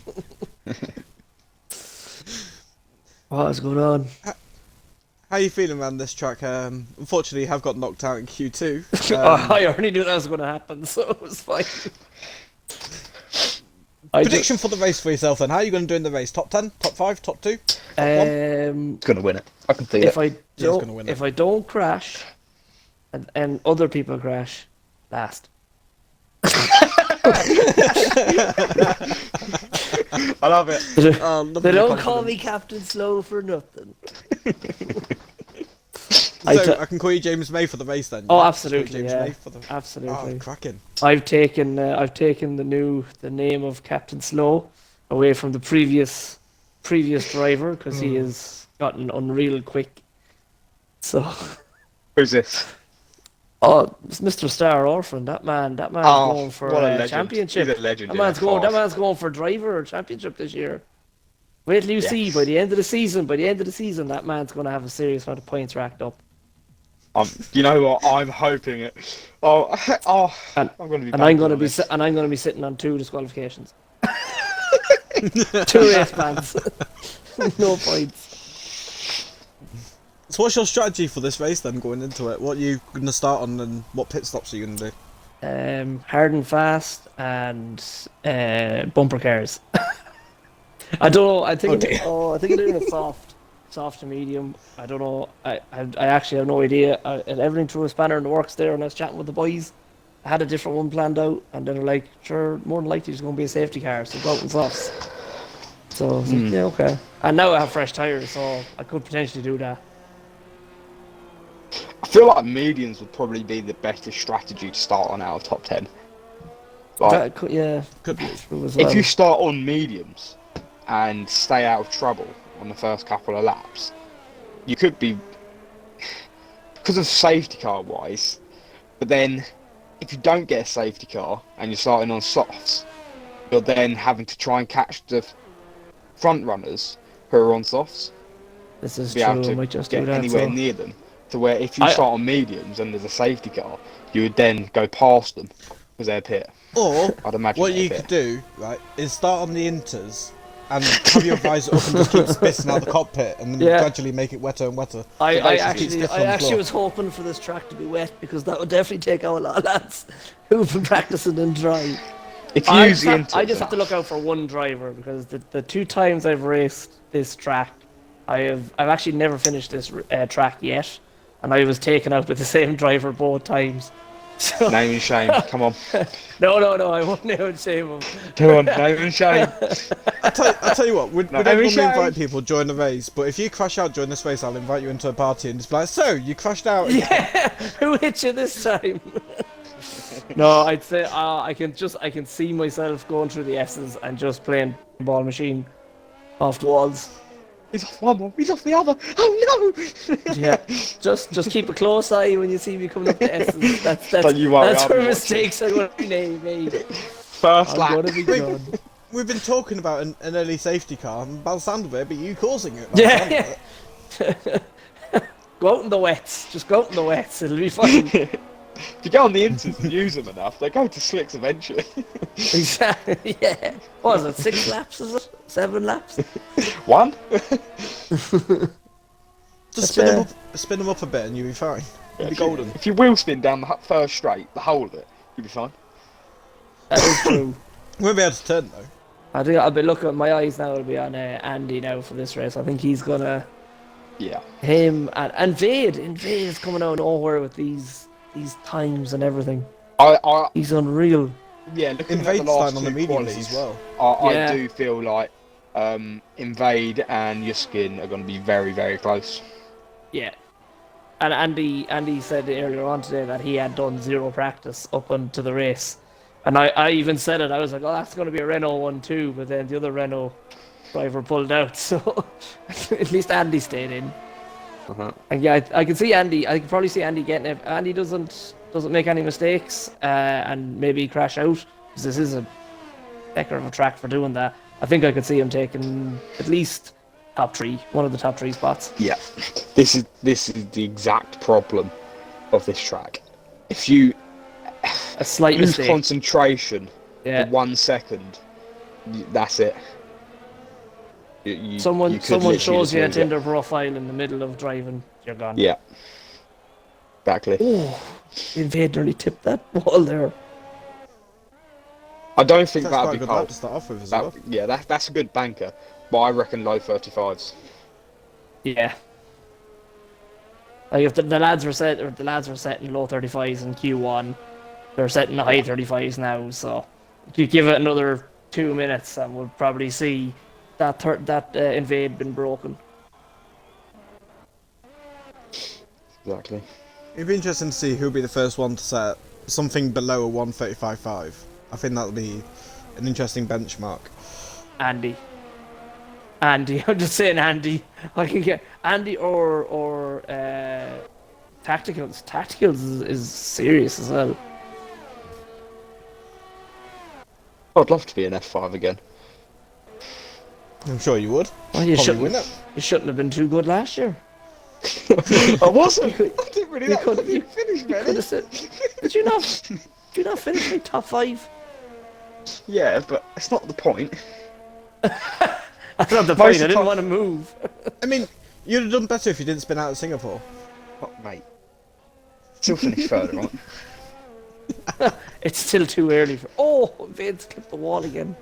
What is going on? How you feeling around this track? Unfortunately, I have got knocked out in Q2. I already knew that was going to happen, so it was fine. Prediction for the race for yourself then. How are you going to do in the race? Top 10? Top 5? Top 2? Top 1? It's going to win it. I can see if it. if I don't crash, and other people crash, last. I love it. They don't call me Captain Slow for nothing. So I can call you James May for the race then? Oh, yeah? absolutely, James yeah. May for the... Absolutely. Oh, cracking. I've taken the name of Captain Slow away from the previous driver because he has gotten unreal quick. So. Who's this? Oh, it's Mr. Star Orphan. That man's going for what a a legend. championship. He's a legend. That man's going for driver championship this year. Wait till you see by the end of the season. By the end of the season, that man's going to have a serious amount of points racked up. You know what? I'm hoping it. Oh, oh, And, I'm going to be. and I'm banking going to on be this. and I'm going to be sitting on 2 disqualifications, 2 race bans, no points. So what's your strategy for this race then, going into it? What are you going to start on, and what pit stops are you going to do? Hard and fast and bumper cars. I don't know. I think I'm doing a soft to medium. I don't know. I actually have no idea. And everything threw a spanner in the works there, and I was chatting with the boys. I had a different one planned out, and then they're like, "Sure, more than likely there's going to be a safety car, so go out and softs." So I was like, "Yeah, okay." And now I have fresh tires, so I could potentially do that. I feel like mediums would probably be the better strategy to start on out of top 10. Like, That could, yeah, Could be. true as well. if you start on mediums and stay out of trouble on the first couple of laps, you could be, because of safety car wise, but then if you don't get a safety car and you're starting on softs, you're then having to try and catch the front runners who are on softs, This is be true. able I to might just do get that. anywhere So. near them. To where if you start on mediums and there's a safety car, you would then go past them because they're pit. Or I'd imagine what they're you pit. could do, right, is start on the inters and have your visor up and just keep spitting out the cockpit, and then Yeah. gradually make it wetter and wetter. I basically, it's actually, different on the floor. was hoping for this track to be wet because that would definitely take out a lot of lads who've been practicing in dry. If you I use just, the have, inters, I just have to look out for one driver because the 2 times I've raced this track, I've actually never finished this track yet, and I was taken out with the same driver both times. So, name and shame. Come on, no, I won't name and shame him. come on, name and shame. I'll tell you what, we No, don't every normally show. invite people during the race, but if you crash out during this race, I'll invite you into a party and just be like, so, you crashed out again. Yeah, who hit you this time? No, I'd say I can see myself going through the S's and just playing ball machine off the walls. He's off one, he's off the other. Oh no! Yeah, just keep a close eye when you see me coming up the S's. That's Don't you worry, that's I'll where be mistakes are going to be made. First I'm lap. going to be good. We've been talking about an early safety car, and by the sound of it, but you causing it. by the sound of Yeah. it. Go out in the wets. Just go out in the wets. It'll be fine. If you go on the inters and use them enough, they go to slicks eventually. Exactly. Yeah. What is it? 6 laps? Is it 7 laps? One? Just spin them up a bit, and you'll be fine. You'll be golden. If you wheel spin down the first straight, the whole of it, you'll be fine. That is true. We won't be able to turn though. I think I'll be looking. My eyes now will be on Andy now for this race. I think he's gonna Yeah. him and Vade. And Vade is coming out of nowhere with these times and everything. I He's unreal. yeah, looking at the Invade's last time on the two mediums qualies, as well. Yeah. I do feel like Invade and Yuskin are going to be very, very close. Yeah. And Andy said earlier on today that he had done 0 practice up onto the race. And I even said it. I was like, oh, that's going to be a Renault one too. But then the other Renault driver pulled out. So at least Andy stayed in. And yeah, I can see Andy. I can probably see Andy getting it. Andy doesn't make any mistakes and maybe crash out. Because this is a hecker of a track for doing that. I think I could see him taking at least top 3, one of the top 3 spots. Yeah, this is the exact problem of this track. If you A slight lose mistake. concentration Yeah. for 1 second, that's it. Someone you could literally shows just you a lose it. Tinder profile in the middle of driving, you're gone. Yeah, exactly. Oh, Invade nearly tipped that ball there. I don't think That's quite a that'd be good lap cold. to start off with as well. Yeah, that's a good banker, but I reckon low 35s. Yeah. Like if the lads were setting low 35s in Q1, they're setting high 35s now. So if you give it another 2 minutes, and we'll probably see that Invade been broken. Exactly. It'd be interesting to see who'll be the first one to set something below a 1:35.5. I think that'll be an interesting benchmark. Andy, I'm just saying Andy. I can get Andy or Tacticals. Tacticals is serious as well. I'd love to be an F5 again. I'm sure you would. Well, you Probably win shouldn't. it. You shouldn't have been too good last year. I wasn't. I didn't really. You I could didn't finish, you man. could have said. Did you not finish like top 5? Yeah, but it's not the point. That's not the Most point. I of the didn't time- want to move. I mean, you'd have done better if you didn't spin out of Singapore. Oh, mate. Still finish third, right? It's still too early for. Oh, Vince clipped the wall again.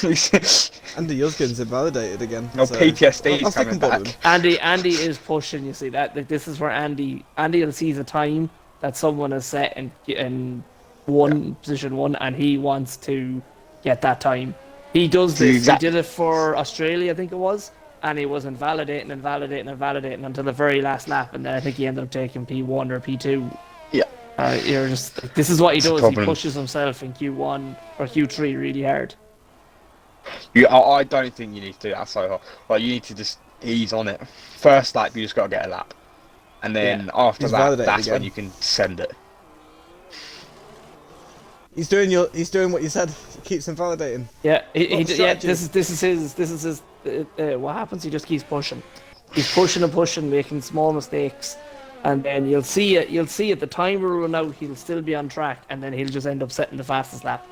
No Andy Yuzgin's invalidated again. so PTSD I'll is stick coming on board back. with him. Andy is pushing. You see that? Like, this is where Andy will see the time that someone has set in position 1, and he wants to get that time. He does this. Exactly. He did it for Australia, I think it was, and he was invalidating until the very last lap, and then I think he ended up taking P1 or P2. Yeah. You're just like, this is what he does. He problem. pushes himself in Q1 or Q3 really hard. I don't think you need to do that so hard. Like, you need to just ease on it. First lap, you just got to get a lap. And then after He's that, validated that's when again. you can send it. He's doing what you said. He keeps invalidating. Yeah, What's yeah. strategy? This is his. What happens? He just keeps pushing. He's pushing and pushing, making small mistakes, and then you'll see it. You'll see it. The time will run out. He'll still be on track, and then he'll just end up setting the fastest lap.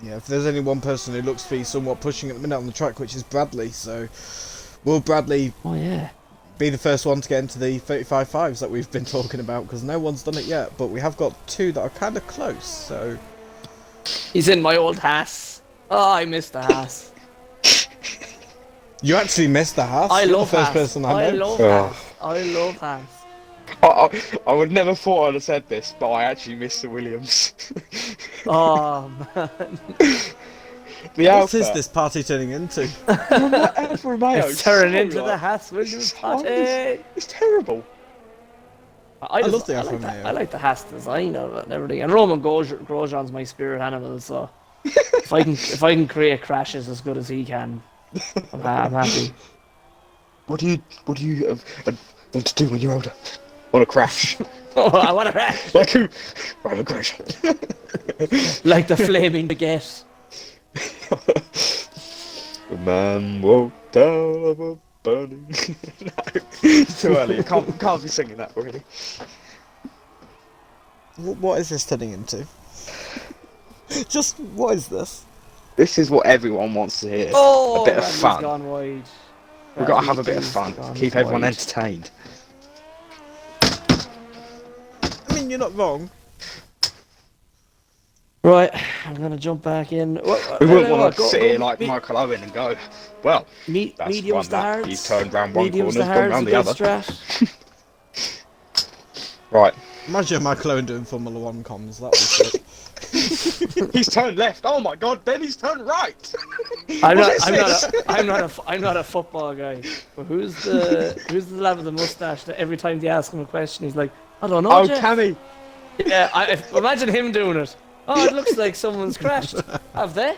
Yeah, if there's only one person who looks to be somewhat pushing at the minute on the track, which is Bradley, so will Bradley Oh yeah. be the first one to get into the 35.5s that we've been talking about? Because no one's done it yet, but we have got 2 that are kind of close, so... He's in my old Haas. Oh, I missed the Haas. You actually missed the Haas. I You're love the first Haas. person I know. love Oh. Haas. I love Haas. I would never thought I'd have said this, but I actually miss the Williams. Oh man. The What Alpha. is this party turning into? Alfa Romeo. It's turning so, into like, the Haas Williams it's party. It's terrible. I love the I Alfa like Romeo. I like the Haas design of it and everything. And Roman Grosjean's my spirit animal, so if I can create crashes as good as he can, I'm happy. What do you want to do when you're older? Want to crash? Oh, I want to crash Like who? Roman crash. like the flaming baguette. The man walked out of a burning. No, it's too early. You can't be singing that already. What is this turning into? Just, what is this? This is what everyone wants to hear. Oh, a bit of Bradley's fun. Gone wide. We've got to have a bit of Bradley's fun. gone Keep everyone wide. entertained. I mean, you're not wrong. Right, I'm gonna jump back in. We wouldn't want to sit here like Michael Owen and go, well, that's mediums one to lap. hards. He's turned round one corner, Mediums he's to gone hards, round a the good other. strat. Right. Imagine Michael Owen doing Formula 1 comms, that'd be sick. He's turned left. Oh my god, then he's turned right. I'm What's not a football guy. But who's the lad with the mustache that every time they ask him a question, he's like, I don't know. Oh, Jeff. Cammy. Yeah, imagine him doing it. Oh, it looks like someone's crashed. Have they?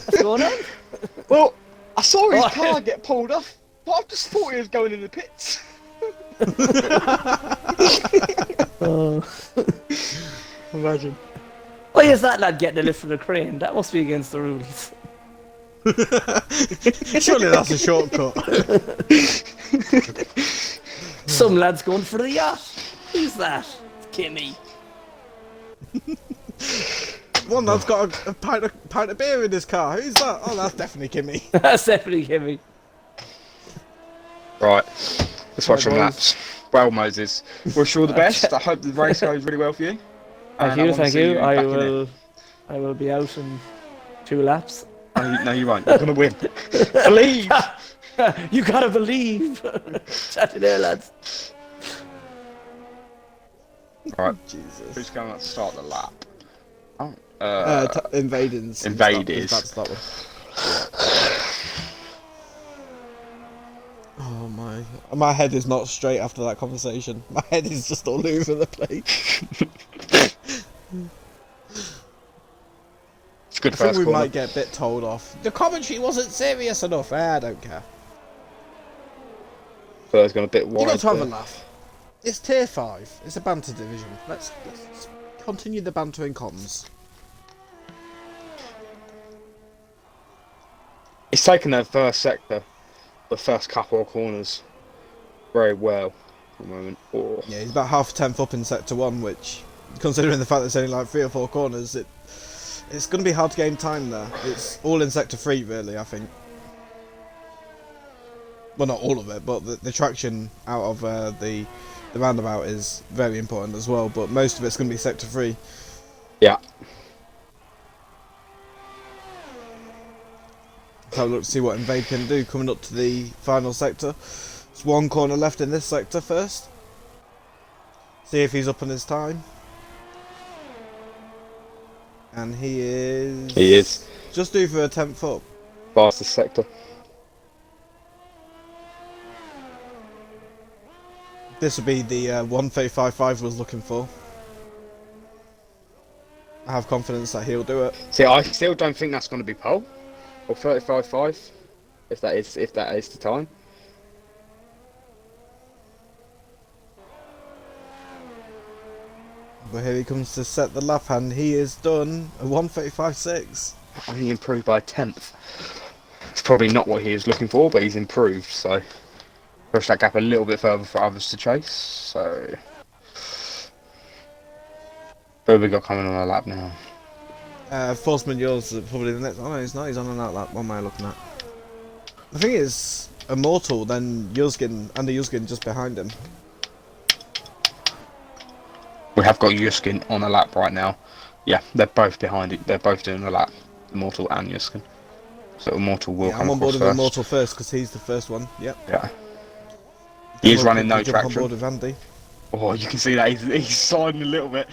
What's going on? Well, I saw his Oh, car get pulled off, but I just thought he was going in the pits. Imagine. Why is that lad getting a lift from the crane? That must be against the rules. Surely that's a shortcut. Some lad's going for the yacht. Who's that? It's Kimmy. One that's got a pint of beer in his car. Who's that? Oh, that's definitely Kimmy. That's definitely Kimmy. Right, let's watch some boys. laps. Well, Moses, wish you all the best. I hope the race goes really well for you. Thank you, thank you. I will be out in 2 laps. No, you won't. You're gonna win. Believe. You gotta believe. Chat it there, lads. Right, Jesus. who's going to start the lap? Oh, Invaders. Invaders. That's that one. Oh my head is not straight after that conversation. My head is just all over the place. It's good I think first we corner. might get a bit told off. The commentary wasn't serious enough. I don't care. So it's gone a bit wide. You got to have a there. laugh. It's tier 5. It's a banter division. Let's continue the banter in comms. He's taken their first sector, the first couple of corners, very well at the moment. Oh. Yeah, he's about half a tenth up in sector 1, which, considering the fact that it's only like 3 or 4 corners, it's going to be hard to gain time there. It's all in sector 3, really, I think. Well, not all of it, but the traction out of the roundabout is very important as well, but most of it's going to be sector 3. Yeah. Let's have a look to see what Invade can do coming up to the final sector. There's 1 corner left in this sector first. See if he's up on his time. And he is... He is. Just over a tenth up. Fastest sector. This would be the 135.5 was looking for. I have confidence that he'll do it. See, I still don't think that's going to be pole or 35.5, if that is the time. But here he comes to set the lap, and he is done a 135.6. Only improved by a tenth. It's probably not what he was looking for, but he's improved, so push that gap a little bit further for others to chase. So, who have we got coming on our lap now? Forceman, yours is probably the next. Oh no, he's not. He's on an outlap. What am I looking at? I think it's Immortal, then Yuzgin, and the Yuzgin just behind him. We have got Yuskin on a lap right now. Yeah, they're both behind it. They're both doing a lap, Immortal and Yuskin. So Immortal will Yeah, come I'm on board across with first. Immortal first because he's the first one. Yep. Yeah. He's running no jump on traction. board with Andy. Oh, you can see that he's sliding a little bit.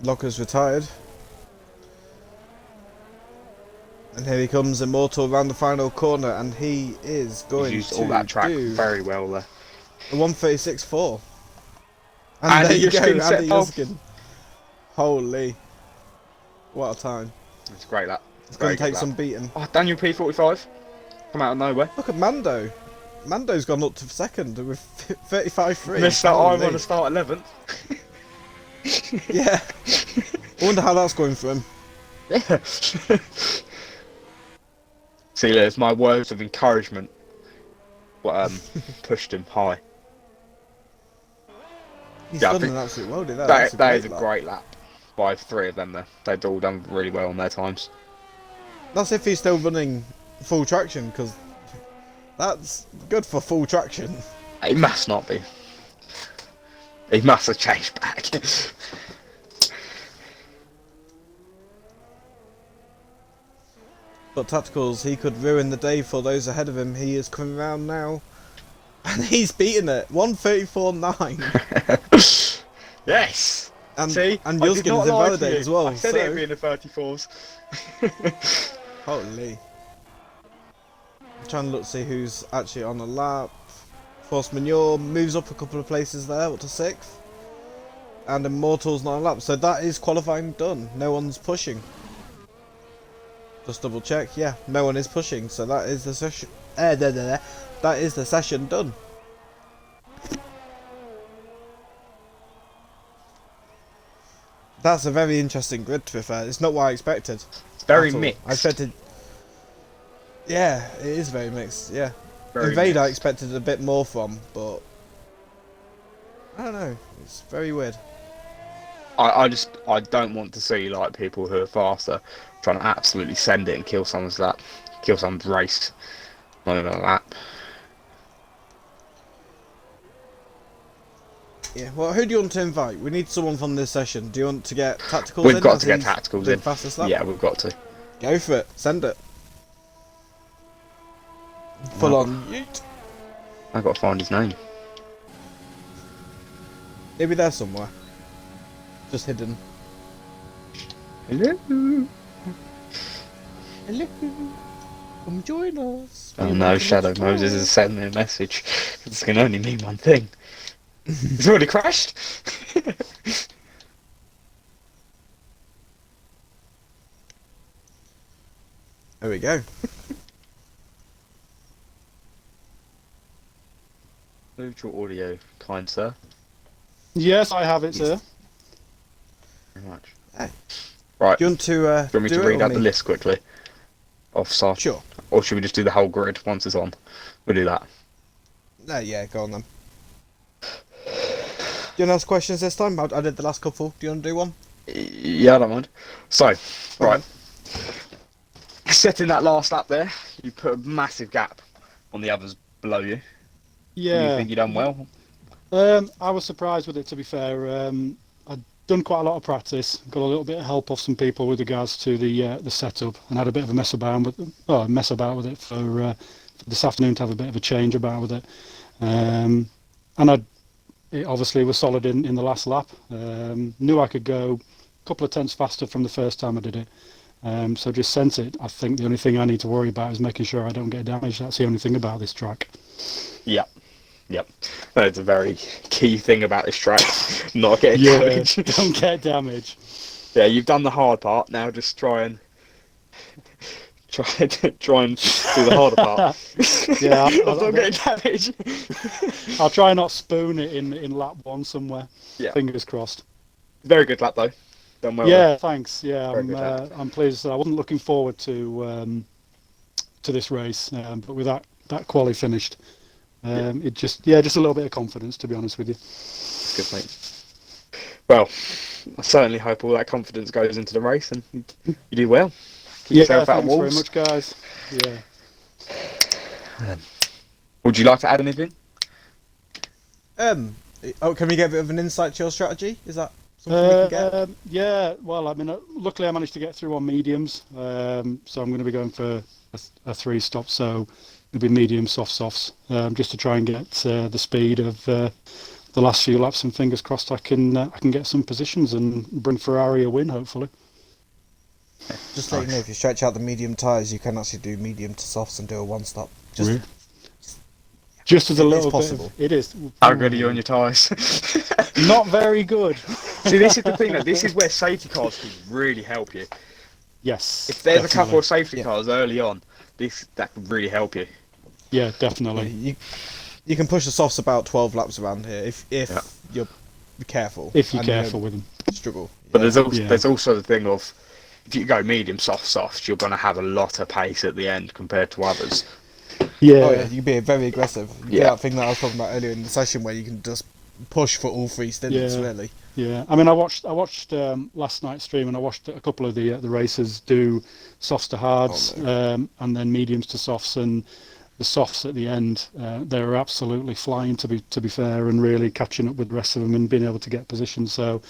Locker's retired. And here he comes, Immortal, around the final corner, and he is going He's used to all that track do very well there. a 136.4. And Andy there you go, Yuzkin set Andy off. Yuzkin. Holy. What a time. It's great that. It's going to take some beating. Oh, Daniel P45. Come out of nowhere. Look at Mando. Mando's gone up to second with 35.3. Missed that I Holy. want to start 11th. Yeah. I wonder how that's going for him. Yeah. See, there's my words of encouragement. What pushed him high. He's Yeah, I done think an absolute worldie there. That is a lap. great lap by 3 of them there. They've all done really well on their times. That's if he's still running full traction, because that's good for full traction. He must not be. He must have changed back. But Tacticals, he could ruin the day for those ahead of him. He is coming around now. And he's beaten it. 134.9. Yes! And, See? and I did Yuzkin not is lie to invalidated you. as well. I said so, it'd be in the 34s. holy. I'm trying to look to see who's actually on the lap. Force Manure moves up a couple of places there, up to 6th. And Immortal's not on lap. So that is qualifying done. No one's pushing. Just double check. Yeah, no one is pushing. So that is the session. That is the session done. That's a very interesting grid, to be fair. It's not what I expected. It's very at all. mixed. I expected. Yeah, it is very mixed. Yeah, Very Invade I mixed. expected a bit more from, but I don't know. It's very weird. I don't want to see like people who are faster trying to absolutely send it and kill someone's lap, kill someone's race, not even a lap. Yeah. Well, who do you want to invite? We need someone from this session. Do you want to get Tacticals We've in? got as to get he's Tacticals the in. Fastest lap? Yeah, we've got to. Go for it. Send it. Full on. Yeet. I've got to find his name. He'll be there somewhere. Just hidden. Hello. Hello. Come join us. Oh no, Shadow Moses has sent me a message. This can only mean one thing. It's already crashed. There we go. Move your audio, kind sir. Yes, I have it, sir. very much. Hey. Right. Do you want to Do you want me to do it read or out the me? list quickly? Of stuff? Sure. Or should we just do the whole grid once it's on? We'll do that. Yeah, go on then. Do you want to ask questions this time? I did the last couple. Do you want to do one? Yeah, I don't mind. So, Go right. on. Setting that last lap there, you put a massive gap on the others below you. Do you Yeah. think you done well? I was surprised with it, to be fair. I'd done quite a lot of practice, got a little bit of help off some people with regards to the setup, and had a bit of a mess about with it for this afternoon to have a bit of a change about with it. And it obviously was solid in the last lap. Knew I could go a couple of tenths faster from the first time I did it. So just sent it. I think the only thing I need to worry about is making sure I don't get damaged. That's the only thing about this track. Yep. That's a very key thing about this track. Not getting damaged. Don't get damage. Yeah, you've done the hard part. Now just try and do the harder part. Yeah, of not getting damaged. I'll try and not spoon it in lap one somewhere. Yeah. Fingers crossed. Very good lap though. Done well. Yeah, thanks. Yeah, Very good lap. I'm pleased. I wasn't looking forward to this race, but with that quali finished, it just a little bit of confidence, to be honest with you. Good, mate. Well, I certainly hope all that confidence goes into the race and you do well. Keep yourself out of thanks very walls. much, guys. Yeah. Would you like to add anything? Can we get a bit of an insight to your strategy? Is that something we can get? Yeah. Well, I mean, luckily I managed to get through on mediums, so I'm going to be going for a 3-stop. So it'll be medium softs, just to try and get the speed of the last few laps, and fingers crossed I can get some positions and bring Ferrari a win, hopefully. Just let you know, if you stretch out the medium tyres, you can actually do medium to softs and do a 1-stop. Just as a little possible. It is. How good are you on your tyres? Not very good. See, this is the thing, though. This is where safety cars can really help you. Yes. If there's a definitely. couple of safety cars early on, that could really help you. Yeah, definitely. You can push the softs about 12 laps around here if you're careful. If you're and you careful don't with them. struggle. But there's also the thing of, if you go medium softs, you're going to have a lot of pace at the end compared to others. Yeah. Oh yeah, you can be very aggressive. You Yeah. do that thing that I was talking about earlier in the session where you can just push for all 3 stints, really. Yeah. I mean, I watched last night's stream, and I watched a couple of the racers do softs to hards, and then mediums to softs, and the softs at the end, they were absolutely flying, to be fair, and really catching up with the rest of them and being able to get positions. So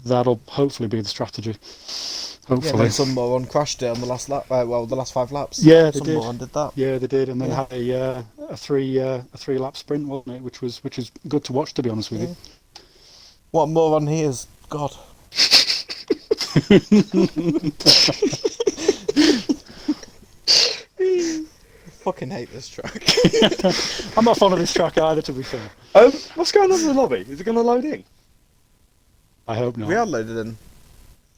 that'll hopefully be the strategy. Hopefully. Yeah, some more on crashed it on the last lap. The last 5 laps. Yeah, they some did. more on did that. Yeah, they did, and then had a 3 lap sprint, wasn't it? Which is good to watch, to be honest with you. What more on here is God. Fucking hate this track. I'm not fond of this track either, to be fair. What's going on in the lobby? Is it going to load in? I hope not. We are loaded in.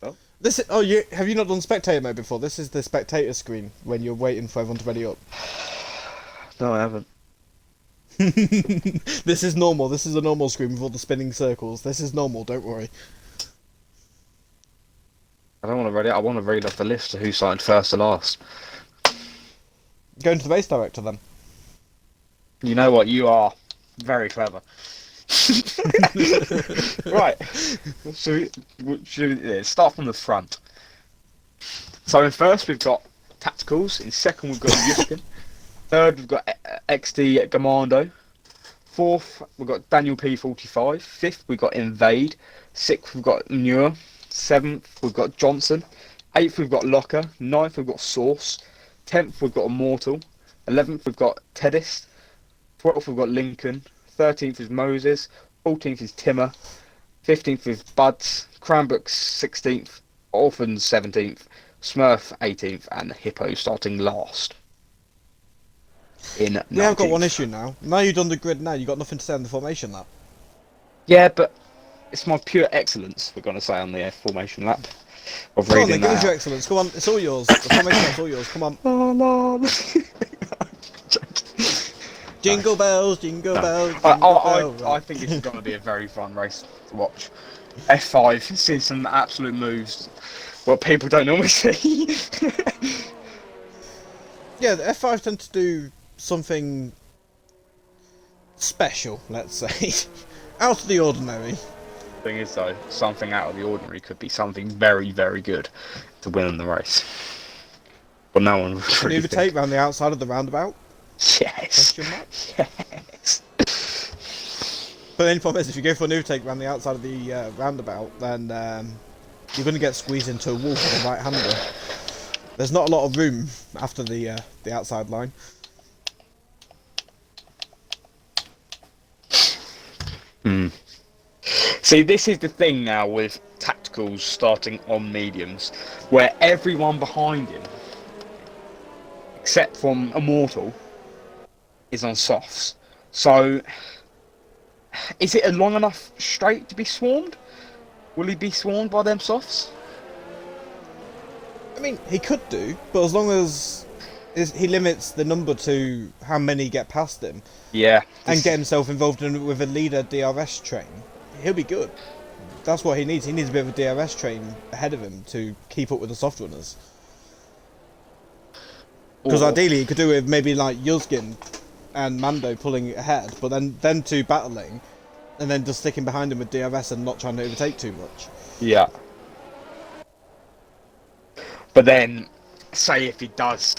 Oh. This is, have you not done spectator mode before? This is the spectator screen when you're waiting for everyone to ready up. No, I haven't. This is normal. This is a normal screen with all the spinning circles. This is normal. Don't worry. I don't want to read it. I want to read off the list of who signed first to last. Go into the race director then. You know what? You are very clever. Right. Should we start from the front. So in first we've got Tacticals. In second we've got Yuskin. Third we've got XD Gamando. Fourth we've got Daniel P45. Fifth we've got Invade. Sixth we've got Muir. Seventh we've got Johnson. Eighth we've got Locker. Ninth we've got Source. 10th we've got Immortal. 11th we've got Tedis. 12th we've got Lincoln. 13th is Moses. 14th is Timmer. 15th is Buds. Cranbrook 16th. Orphans 17th. Smurf 18th. And Hippo starting last. In 19th. Yeah, I've got one issue now. Now you've done the grid now, you've got nothing to say on the formation lap. Yeah, but it's my pure excellence, we're going to say, on the formation lap. Of Come on reading then, give that us your out. excellence. Come on, it's all yours. The formation lap's all yours. Come on. Jingle bells, jingle bells, jingle bells. I think it's going to be a very fun race to watch. F5 has seen some absolute moves. What people don't normally see. Yeah, the F5 tend to do something special, let's say. Out of the ordinary. Thing is though, something out of the ordinary could be something very, very good to win in the race. But no one would really Overtake think. round the outside of the roundabout? Yes. Question mark? Yes. But the only problem is, if you go for an overtake around the outside of the roundabout, then you're going to get squeezed into a wall with a right-hander. There's not a lot of room after the outside line. See, this is the thing now with tacticals starting on mediums, where everyone behind him, except from Immortal, is on softs. So, is it a long enough straight to be swarmed? Will he be swarmed by them softs? I mean, he could do, but as long as he limits the number to how many get past him, Yeah. and get himself involved with a leader DRS train, he'll be good. That's what he needs. He needs a bit of a DRS train ahead of him to keep up with the soft runners. Because ideally, he could do with maybe like Yuzgin and Mando pulling ahead, but then two battling, and then just sticking behind him with DRS and not trying to overtake too much. Yeah. But then, say if he does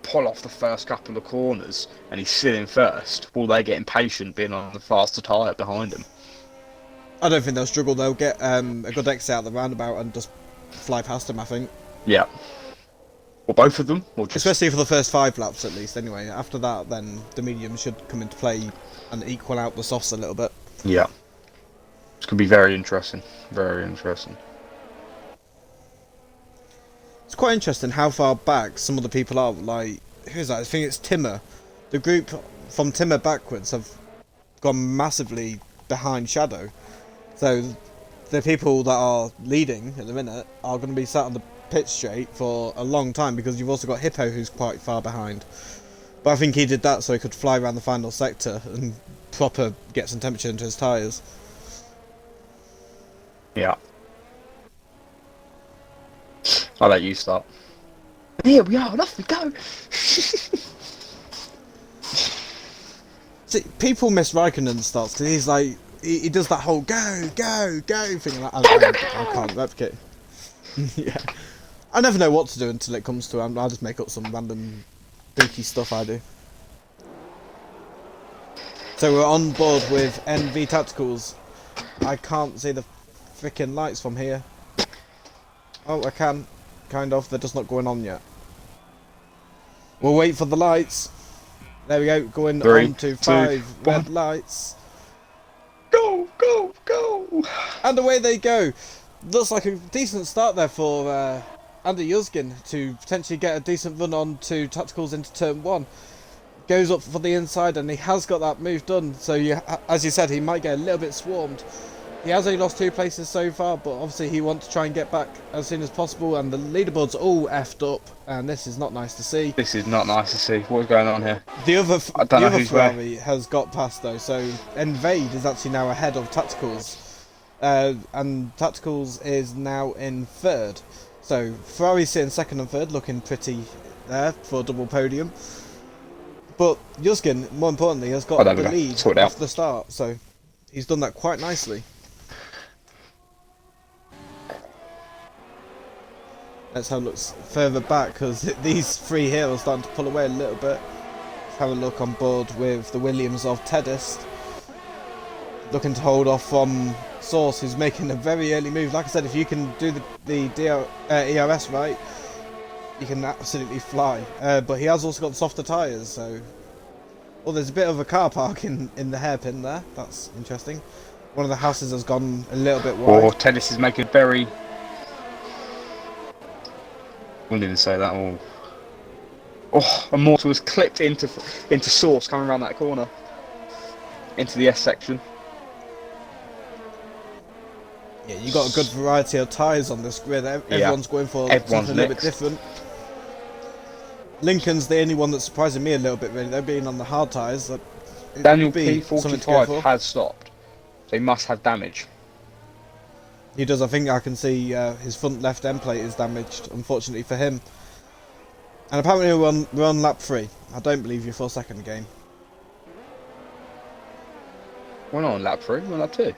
pull off the first couple of corners and he's sitting first, will they get impatient being on the faster tyre behind him? I don't think they'll struggle. They'll get a good exit out of the roundabout and just fly past him, I think. Yeah. Or both of them? Or just... Especially for the first 5 laps, at least, anyway. After that, then the mediums should come into play and equal out the softs a little bit. Yeah. It's going to be very interesting. Very interesting. It's quite interesting how far back some of the people are. Like, who's that? I think it's Timmer. The group from Timmer backwards have gone massively behind Shadow. So the people that are leading at the minute are going to be sat on the pit straight for a long time, because you've also got Hippo, who's quite far behind. But I think he did that so he could fly around the final sector and proper get some temperature into his tyres. Yeah. I'll let you start. Here we are, off we go! See, people miss Raikkonen starts because he's like, he does that whole go, go, go thing. Like, I can't replicate. Yeah. I never know what to do until it comes to him. I just make up some random dookie stuff I do. So we're on board with NV Tacticals. I can't see the freaking lights from here. Oh, I can. Kind of. They're just not going on yet. We'll wait for the lights. There we go. Going 3, on to 2, 5 red 1. lights. Go, go, go! And away they go. Looks like a decent start there for Andy Yuzgin to potentially get a decent run on to Tacticals into turn 1. Goes up for the inside and he has got that move done. So as you said, he might get a little bit swarmed. He has only lost 2 places so far, but obviously he wants to try and get back as soon as possible, and the leaderboard's all effed up, and this is not nice to see. This is not nice to see. What's going on here? The other I don't know who's Ferrari has got past though, so Invade is actually now ahead of Tacticals, and Tacticals is now in 3rd. So Ferrari's sitting 2nd and 3rd, looking pretty there for a double podium. But Yuzgin, more importantly, has got the lead off the start, so he's done that quite nicely. Let's have a look further back, because these 3 here are starting to pull away a little bit. Let's have a look on board with the Williams of Tedist. Looking to hold off from Source, who's making a very early move. Like I said, if you can do the ERS right, you can absolutely fly. But he has also got softer tyres, so... Well, there's a bit of a car park in the hairpin there. That's interesting. One of the houses has gone a little bit wide. Oh, Tennis is making very... Wouldn't even say that. Oh, Immortal was clipped into Source coming around that corner. Into the S section. Yeah, you got a good variety of tyres on this grid. Everyone's going for something a little bit different. Lincoln's the only one that's surprising me a little bit, really. They're being on the hard tyres. Daniel P45 has stopped. They must have damage. He does. I think I can see his front left end plate is damaged, unfortunately for him. And apparently we're on lap 3. I don't believe you're 4 second game. We're not on lap 3, we're on lap 2.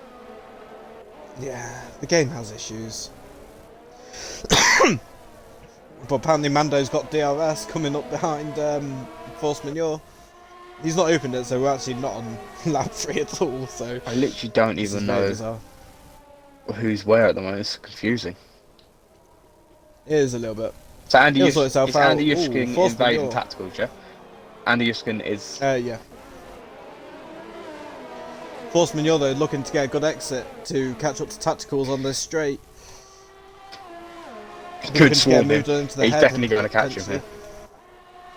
Yeah, the game has issues. But apparently Mando's got DRS coming up behind Force Majeure. He's not opened it, so we're actually not on lap 3 at all. So I literally don't even know who's where at the moment. It's confusing. It is a little bit. So Andy He'll sort is itself out. Andy Yushkin Force invading Majeure. tacticals, yeah? Andy Yushkin is... Yeah. Force Majeure though looking to get a good exit to catch up to tacticals on this straight. Could swarm him. Moved into the He's head definitely going to catch him here.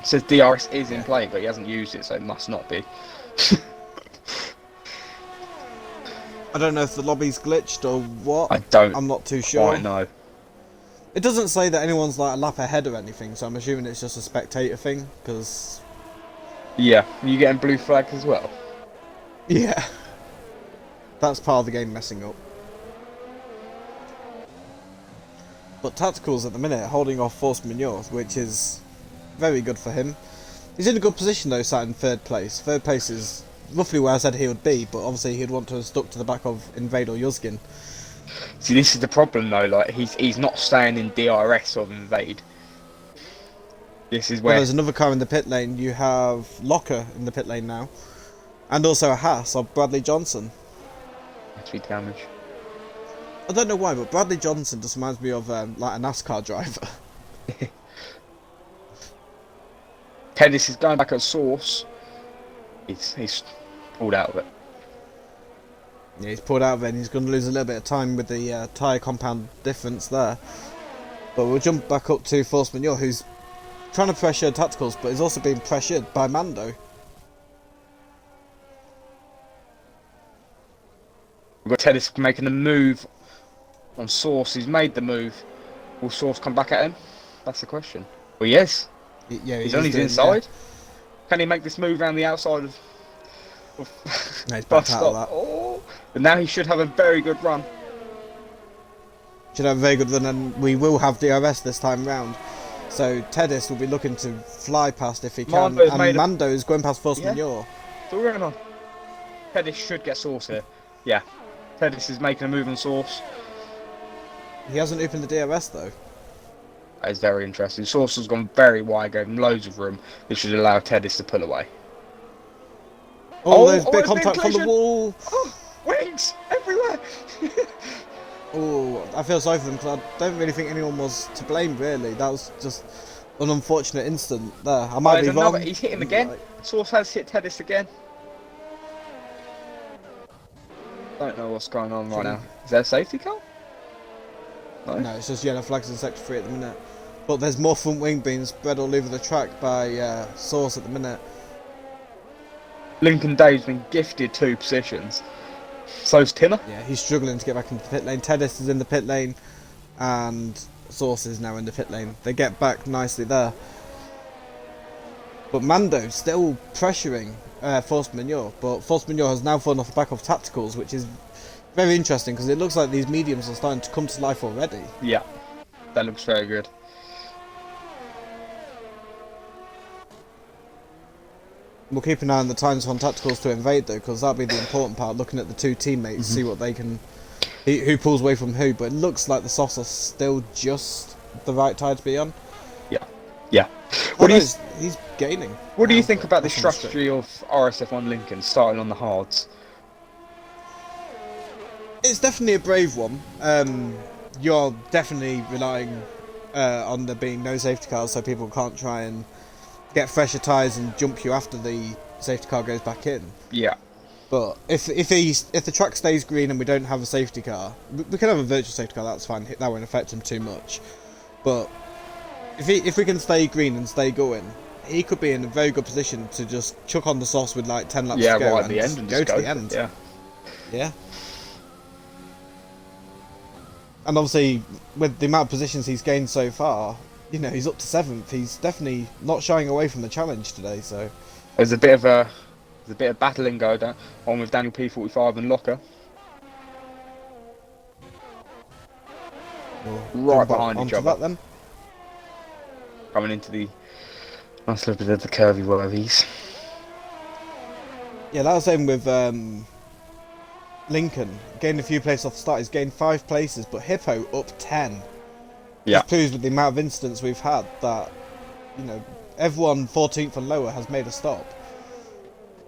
It says DRS is in play, but he hasn't used it, so it must not be. I don't know if the lobby's glitched or what. I'm not too sure. I know. It doesn't say that anyone's like a lap ahead or anything, so I'm assuming it's just a spectator thing, because... Yeah, are you getting blue flag as well? Yeah. That's part of the game messing up. But Tacticals at the minute holding off Force Majeure, which is very good for him. He's in a good position though, sat in 3rd place. 3rd place is roughly where I said he would be, but obviously he'd want to have stuck to the back of Invade or Yuzgin. See, this is the problem though, like, he's not staying in DRS of Invade. This is where... Well, there's another car in the pit lane. You have Locker in the pit lane now. And also a Haas of Bradley Johnson. That's be damage. I don't know why, but Bradley Johnson just reminds me of like a NASCAR driver. Pettis is going back at source. He's pulled out of it. Yeah, he's pulled out of it and he's going to lose a little bit of time with the tyre compound difference there. But we'll jump back up to Force Majeure, who's trying to pressure Tacticals, but is also being pressured by Mando. We've got Pettis making a move on source. He's made the move. Will source come back at him? That's the question. Well, yes. Yeah, he's on his inside. Yeah. Can he make this move around the outside of no, he's backed out of that. Oh, but now he should have a very good run. Should have a very good run, and we will have DRS this time round. So Tedis will be looking to fly past if he can, and Mando is going past Force Majeure. What's all going on? Tedis should get source here. Yeah, Tedis is making a move on source. He hasn't opened the DRS though. That is very interesting. Source has gone very wide, gave him loads of room. This should allow Tedis to pull away. Oh, there's big contact from the wall. Oh, wings everywhere. Oh, I feel sorry for them because I don't really think anyone was to blame. Really, that was just an unfortunate incident there. I might be wrong. He's hit him again. Source has hit Tedis again. Don't know what's going on right now. Is there a safety car? No, it's just yellow flags in sector 3 at the minute. But there's more front wing being spread all over the track by Source at the minute. Lincoln Dave's been gifted 2 positions. So's Timmer. Yeah, he's struggling to get back into the pit lane. Tedis is in the pit lane, and Source is now in the pit lane. They get back nicely there. But Mando still pressuring Force Majeure, but Force Majeure has now fallen off the back of Tacticals, which is very interesting because it looks like these mediums are starting to come to life already. Yeah, that looks very good. We'll keep an eye on the times on Tacticals to invade though, because that'll be the important part, looking at the 2 teammates, see what they can, who pulls away from who, but it looks like the softs are still just the right tide to be on. Yeah. He's gaining. What do you think about the strategy of RSF1 Lincoln starting on the hards? It's definitely a brave one. You're definitely relying on there being no safety cars, so people can't try and get fresher tyres and jump you after the safety car goes back in. Yeah. But if the track stays green and we don't have a safety car, we can have a virtual safety car. That's fine. That won't affect him too much. But if we can stay green and stay going, he could be in a very good position to just chuck on the sauce with like 10 laps to go right and at the end and go to the end. Yeah. And obviously, with the amount of positions he's gained so far, you know, he's up to 7th. He's definitely not shying away from the challenge today. So there's a bit of battling going on with Daniel P45 and Locker. We'll right jump behind each onto other. that then. Coming into the nice little bit of the curvy worthies. Yeah, that was same with Lincoln. Gained a few places off the start. He's gained 5 places, but Hippo up 10. Yeah. Just proves with the amount of incidents we've had that, you know, everyone 14th and lower has made a stop.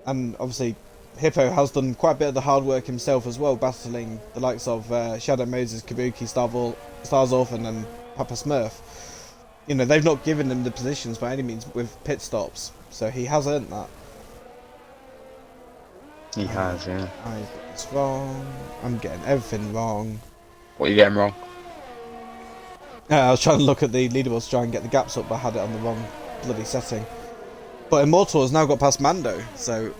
And obviously, Hippo has done quite a bit of the hard work himself as well, battling the likes of Shadow Moses, Kabuki, Starzorf, and Papa Smurf. You know, they've not given him the positions by any means with pit stops, so he has earned that. He has, yeah. I got this wrong. I'm getting everything wrong. What are you getting wrong? I was trying to look at the leaderboards to try and get the gaps up, but I had it on the wrong bloody setting. But Immortal has now got past Mando, so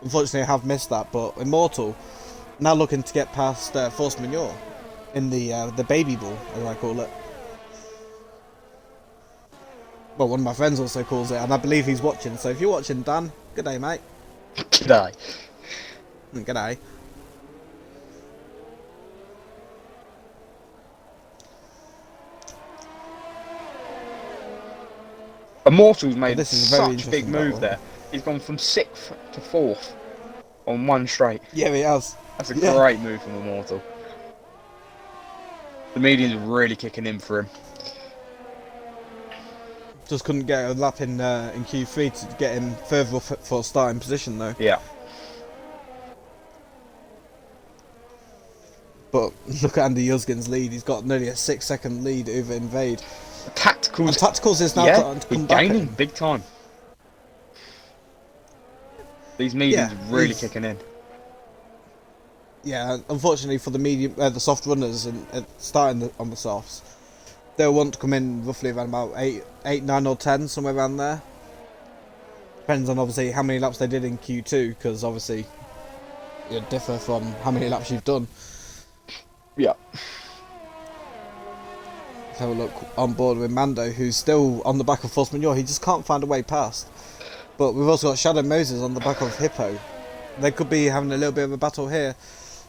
unfortunately I have missed that. But Immortal now looking to get past Force Majeure in the baby ball, as I call it. Well, one of my friends also calls it, and I believe he's watching. So if you're watching, Dan, good day, mate. G'day. Good day. Immortal's made This is a very such a big interesting move battle. there. He's gone from 6th to 4th on one straight. Yeah, he has. That's a Yeah. great move from Immortal. The median's really kicking in for him. Just couldn't get a lap in Q3 to get him further up for a starting position, though. Yeah. But look at Andy Yuzgin's lead. He's got nearly a 6-second lead over Invade. Tacticals. And Tacticals is now Yeah, starting to he's come back. gaining in. big time. These medians Yeah, really he's- kicking in. Yeah, unfortunately for the soft runners and starting on the softs, they'll want to come in roughly around about 8, 9 or 10, somewhere around there. Depends on obviously how many laps they did in Q2, because obviously it differ from how many laps you've done. Yeah. Let's have a look on board with Mando, who's still on the back of Force Majeure. He just can't find a way past. But we've also got Shadow Moses on the back of Hippo. They could be having a little bit of a battle here.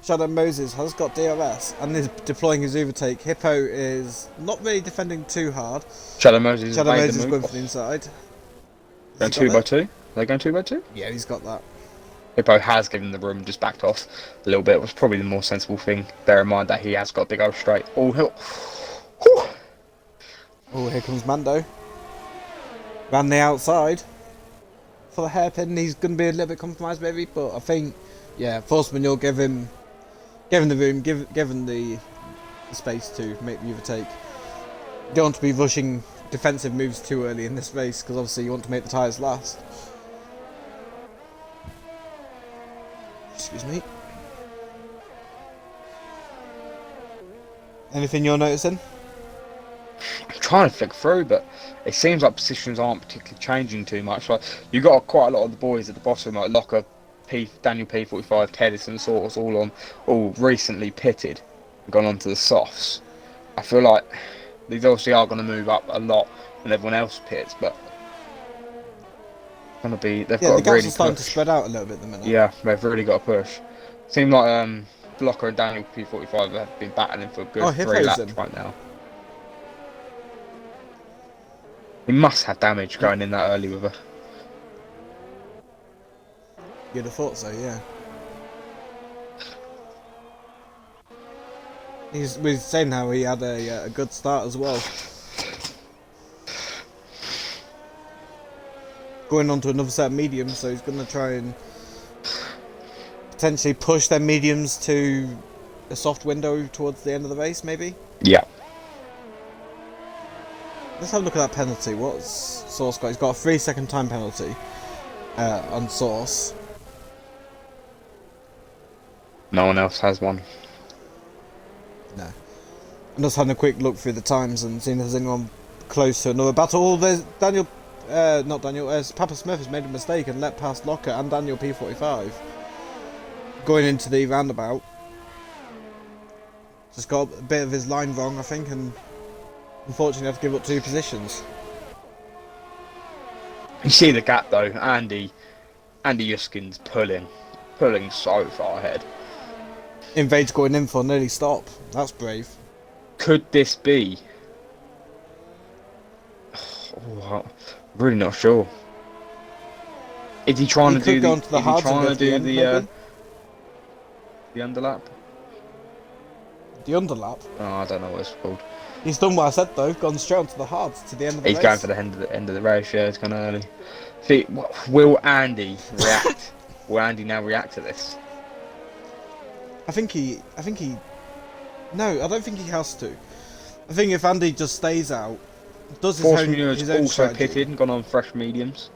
Shadow Moses has got DRS and is deploying his overtake. Hippo is not really defending too hard. Shadow Moses Shadow made Moses the going move. from the inside. Going Has he got 2x2? Are they going 2x2? Yeah, he's got that. Hippo has given the room, just backed off a little bit. It was probably the more sensible thing. Bear in mind that he has got a big old straight. Oh, he'll... Whew. Oh, here comes Mando. Ran the outside. For the hairpin, he's going to be a little bit compromised maybe, but I think, yeah, Force Majeure give him the room, give him the space to make the overtake. You don't want to be rushing defensive moves too early in this race, because obviously you want to make the tyres last. Excuse me. Anything you're noticing? I'm trying to flick through, but it seems like positions aren't particularly changing too much. Like you got quite a lot of the boys at the bottom, like Locker, Daniel P45, Tedison, Sorts, all recently pitted and gone on to the softs. I feel like these obviously are going to move up a lot when everyone else pits, but they've got The to gaps really are starting push. to spread out a little bit at the minute. Yeah, they've really got to push. Seems like Blocker and Daniel P45 have been battling for a good 3 Hippo's laps in. right now. He must have damage going in that early with her. You'd have thought so, yeah. We're saying how he had a good start as well. Going on to another set of mediums, so he's going to try and potentially push their mediums to a soft window towards the end of the race, maybe? Yeah. Let's have a look at that penalty. What's Source got? He's got a 3-second time penalty on Source. No one else has one. No. I'm just having a quick look through the times and seeing if there's anyone close to another battle. Oh, there's Daniel, not Daniel, Papa Smith has made a mistake and let past Locker and Daniel P45. Going into the roundabout. Just got a bit of his line wrong, I think, and unfortunately have to give up 2 positions. You see the gap though, Andy Yuskin's pulling so far ahead. Invade's going in for an early stop. That's brave. Could this be? Oh, I'm really not sure. Is he trying He to do could go the? onto the Is he hards and trying go to to the do end, maybe? the underlap? The underlap. Oh, I don't know what it's called. He's done what I said though, gone straight onto the hards to the end of the He's race. going for the end of the race. Yeah, it's kind of early. See, will Andy react? Will Andy now react to this? I think he. No, I don't think he has to. I think if Andy just stays out, does Force his Munoz own also strategy. pitted and gone on fresh mediums.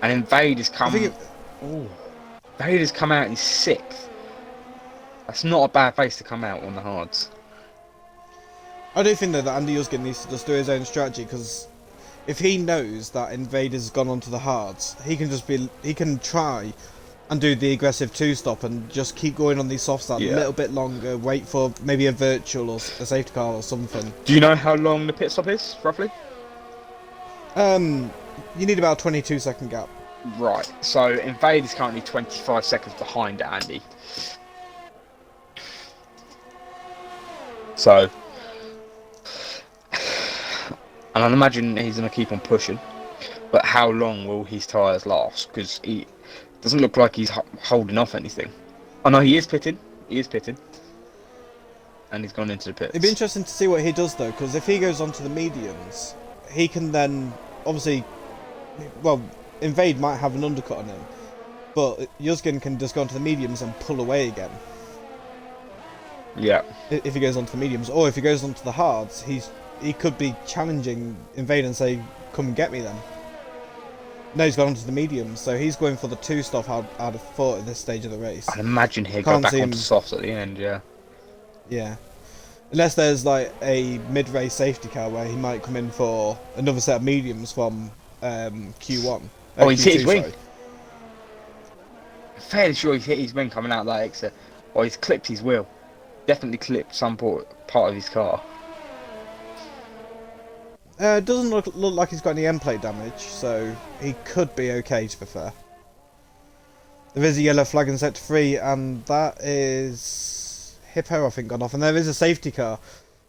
And Invade has come. Invade has come out in 6th. That's not a bad place to come out on the hards. I do think though that Andy Usgin needs to just do his own strategy, because if he knows that Invader's gone onto the hards, he can try and do the aggressive 2-stop and just keep going on these softs a little bit longer, wait for maybe a virtual or a safety car or something. Do you know how long the pit stop is, roughly? You need about a 22-second gap. Right, so Invade is currently 25 seconds behind Andy. So, and I imagine he's going to keep on pushing, but how long will his tyres last? Because he doesn't look like he's holding off anything. Oh no, he is pitting. And he's gone into the pits. It'd be interesting to see what he does though, because if he goes onto the mediums, he can then obviously, well, Invade might have an undercut on him, but Yuzgin can just go onto the mediums and pull away again. Yeah. If he goes onto the mediums, or if he goes onto the hards, he could be challenging Invade and say, "Come and get me then." No, he's gone onto the mediums, so he's going for the 2-stop. I'd have thought at this stage of the race. I'd imagine he'd Can't go back see onto him- softs at the end. Yeah. Yeah. Unless there's like a mid-race safety car where he might come in for another set of mediums from Q1. Oh, he's hit his Q2, wing. sorry. I'm fairly sure he's hit his wing coming out that exit. Or he's clipped his wheel. Definitely clipped some part of his car. Doesn't look like he's got any end plate damage, so he could be okay, to be fair. There is a yellow flag in sector 3, and that is Hippo, I think, gone off. And there is a safety car.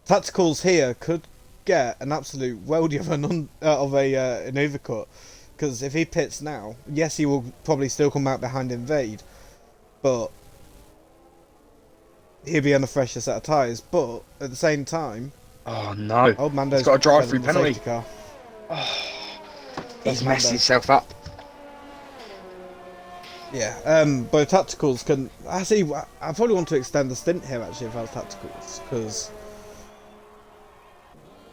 Tacticals here could get an absolute weldy of an overcut, because if he pits now, yes, he will probably still come out behind Invade, but he'll be on a fresher set of tyres. But at the same time, Oh no! old Mando's He's got a drive-through better than the penalty. safety car. He's That's messed Mando. himself up. Yeah, but Tacticals can... Actually, I probably want to extend the stint here, actually, if I was Tacticals, because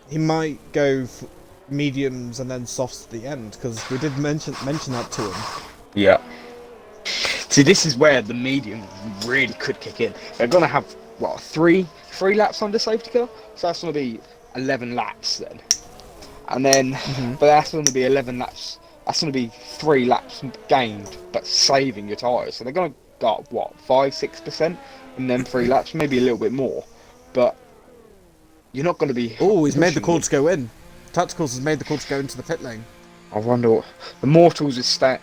he might go for mediums and then softs at the end, because we did mention that to him. Yeah. See, this is where the medium really could kick in. They're going to have, what, three laps under safety car? So that's going to be 11 laps then. And then, but that's going to be 11 laps. That's going to be 3 laps gained, but saving your tyres. So they're going to go up, what, 5-6% in them 3 laps, maybe a little bit more. But you're not going to be... Oh, he's made the pushing call it. to go in. Tacticals has made the call to go into the pit lane. I wonder what... The Mortals staying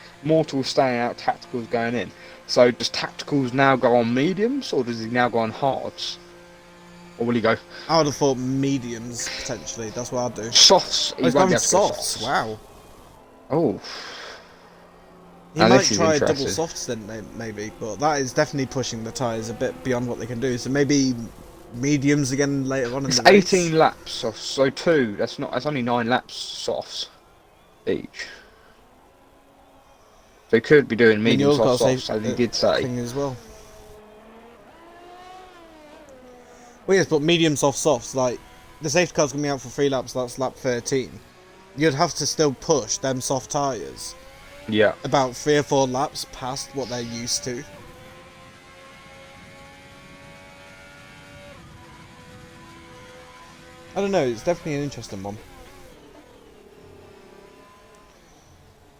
out, Tacticals going in. So does Tacticals now go on mediums, or does he now go on hards? Or will he go I would have thought mediums, potentially. That's what I'd do. softs? Oh, he's won't gone be able to go softs. Wow. Oh. He Now might this is try a double interesting. soft stint, maybe, but that is definitely pushing the tyres a bit beyond what they can do. So maybe mediums again later on in It's the race. 18 laps, so 2. That's only 9 laps softs each. They could be doing medium you've got soft a softs, as he did say. thing as well. Well, yes, but medium soft softs, like the safety car's gonna be out for 3 laps. So that's lap 13. You'd have to still push them soft tyres Yeah. about 3 or 4 laps past what they're used to. I don't know, it's definitely an interesting one.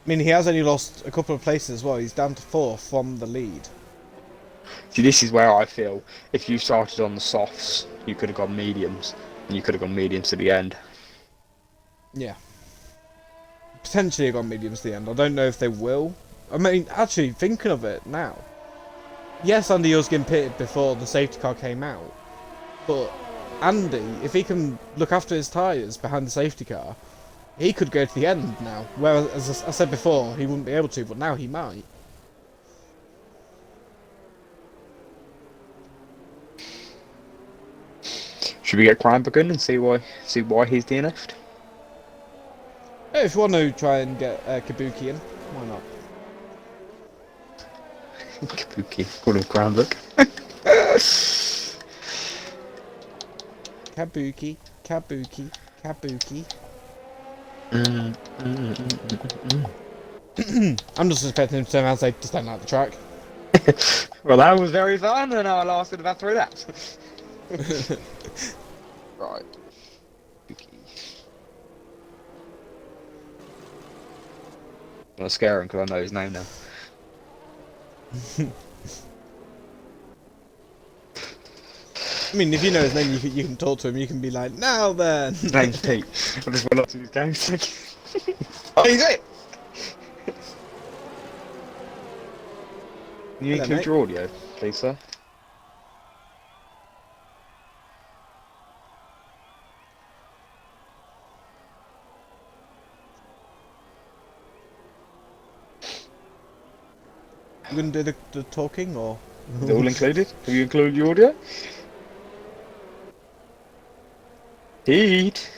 I mean, he has only lost a couple of places as well. He's down to 4 from the lead. See, this is where I feel if you started on the softs, you could have gone mediums, and you could have gone mediums to the end. Yeah. Potentially gone mediums to the end. I don't know if they will. I mean, actually, thinking of it now. Yes, Andy Usgin pitted before the safety car came out. But Andy, if he can look after his tyres behind the safety car, he could go to the end now. Whereas, as I said before, he wouldn't be able to, but now he might. Should we get Cranbergen and see why he's DNF'd? Hey, if you want to try and get Kabuki in, why not? Kabuki, call him Cranberg. Kabuki, Kabuki, Kabuki. I'm just expecting him to turn around and say, just don't like the track. Well, that was very fun, and I lasted about 3 laps. Right. Kabuki. I'm gonna scare him because I know his name now. I mean, if you know his name, you can talk to him. You can be like, now then. His name's Pete. I just went up to his games. Oh, he's it! Can you Hello, include mate. your audio, please, sir? You gonna do the talking or? Is it all included? Have you included your audio? Pete!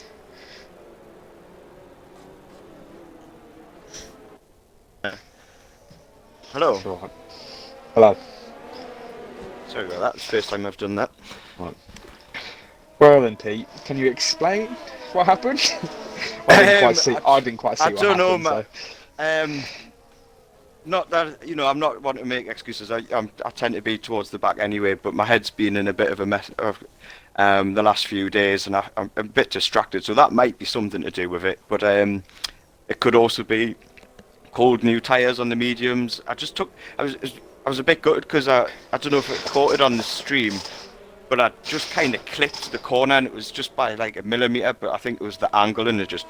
Hello. Right. Hello. Sorry about that. It's the first time I've done that. Well then, Pete, can you explain what happened? I didn't quite see. I didn't quite see I what don't know, happened. man. Not that I'm not wanting to make excuses. I tend to be towards the back anyway, but my head's been in a bit of a mess of the last few days, and I'm a bit distracted. So that might be something to do with it. But it could also be cold new tyres on the mediums. I was a bit gutted because I don't know if it caught it on the stream, but I just kind of clipped the corner, and it was just by like a millimetre. But I think it was the angle, and it just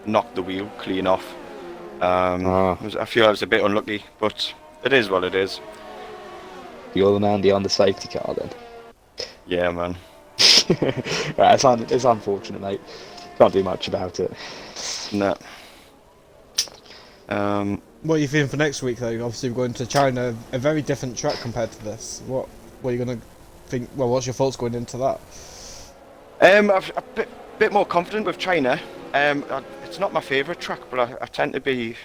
knocked the wheel clean off. I feel I was a bit unlucky, but it is what it is. You're the man behind the safety car, then. Yeah, man. Right, it's unfortunate, mate. Can't do much about it. No. What are you feeling for next week, though? Obviously, we're going to China, a very different track compared to this. What are you going to think? Well, what's your thoughts going into that? I'm a bit more confident with China. It's not my favourite track, but I tend to be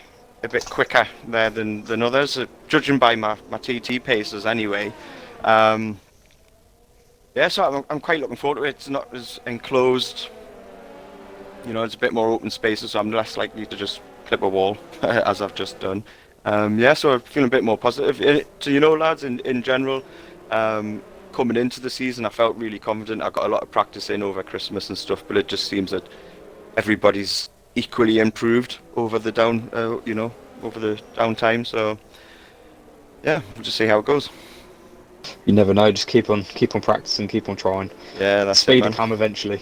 a bit quicker there than others, judging by my TT paces anyway. Yeah, so I'm quite looking forward to it. It's not as enclosed. You know, it's a bit more open spaces, so I'm less likely to just clip a wall, as I've just done. Yeah, so I'm feeling a bit more positive. So, you know, lads, in general, coming into the season, I felt really confident. I got a lot of practice in over Christmas and stuff, but it just seems that everybody's equally improved over the over the downtime. So, yeah, we'll just see how it goes. You never know. Just keep on practicing, keep on trying. Yeah, that's Speed it, man. will come eventually.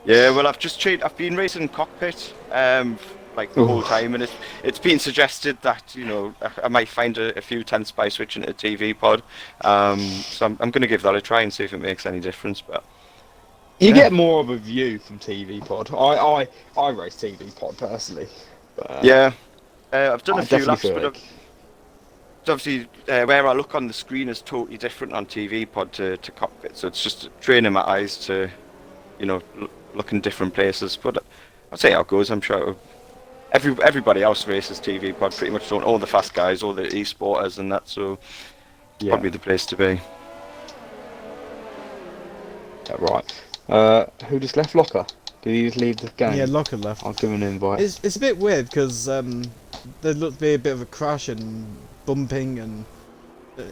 Yeah, well, I've been racing cockpit like the whole time, and it's been suggested that, you know, I might find a few tenths by switching to a TV pod. So I'm going to give that a try and see if it makes any difference. But you get more of a view from TV pod. I race TV pod personally. But, yeah, I've done a few definitely laps, feel but like- it's obviously where I look on the screen is totally different on TV pod to cockpit. So it's just training my eyes to, you know, look in different places. But I'll see how it goes. I'm sure everybody else races TV pod pretty much, don't all the fast guys, all the e-sporters and that. So it's probably the place to be. Right. Who just left Locker? Did he just leave the game? Yeah, Locker left. I'll give him an invite. It's a bit weird because there looked to be a bit of a crash and bumping and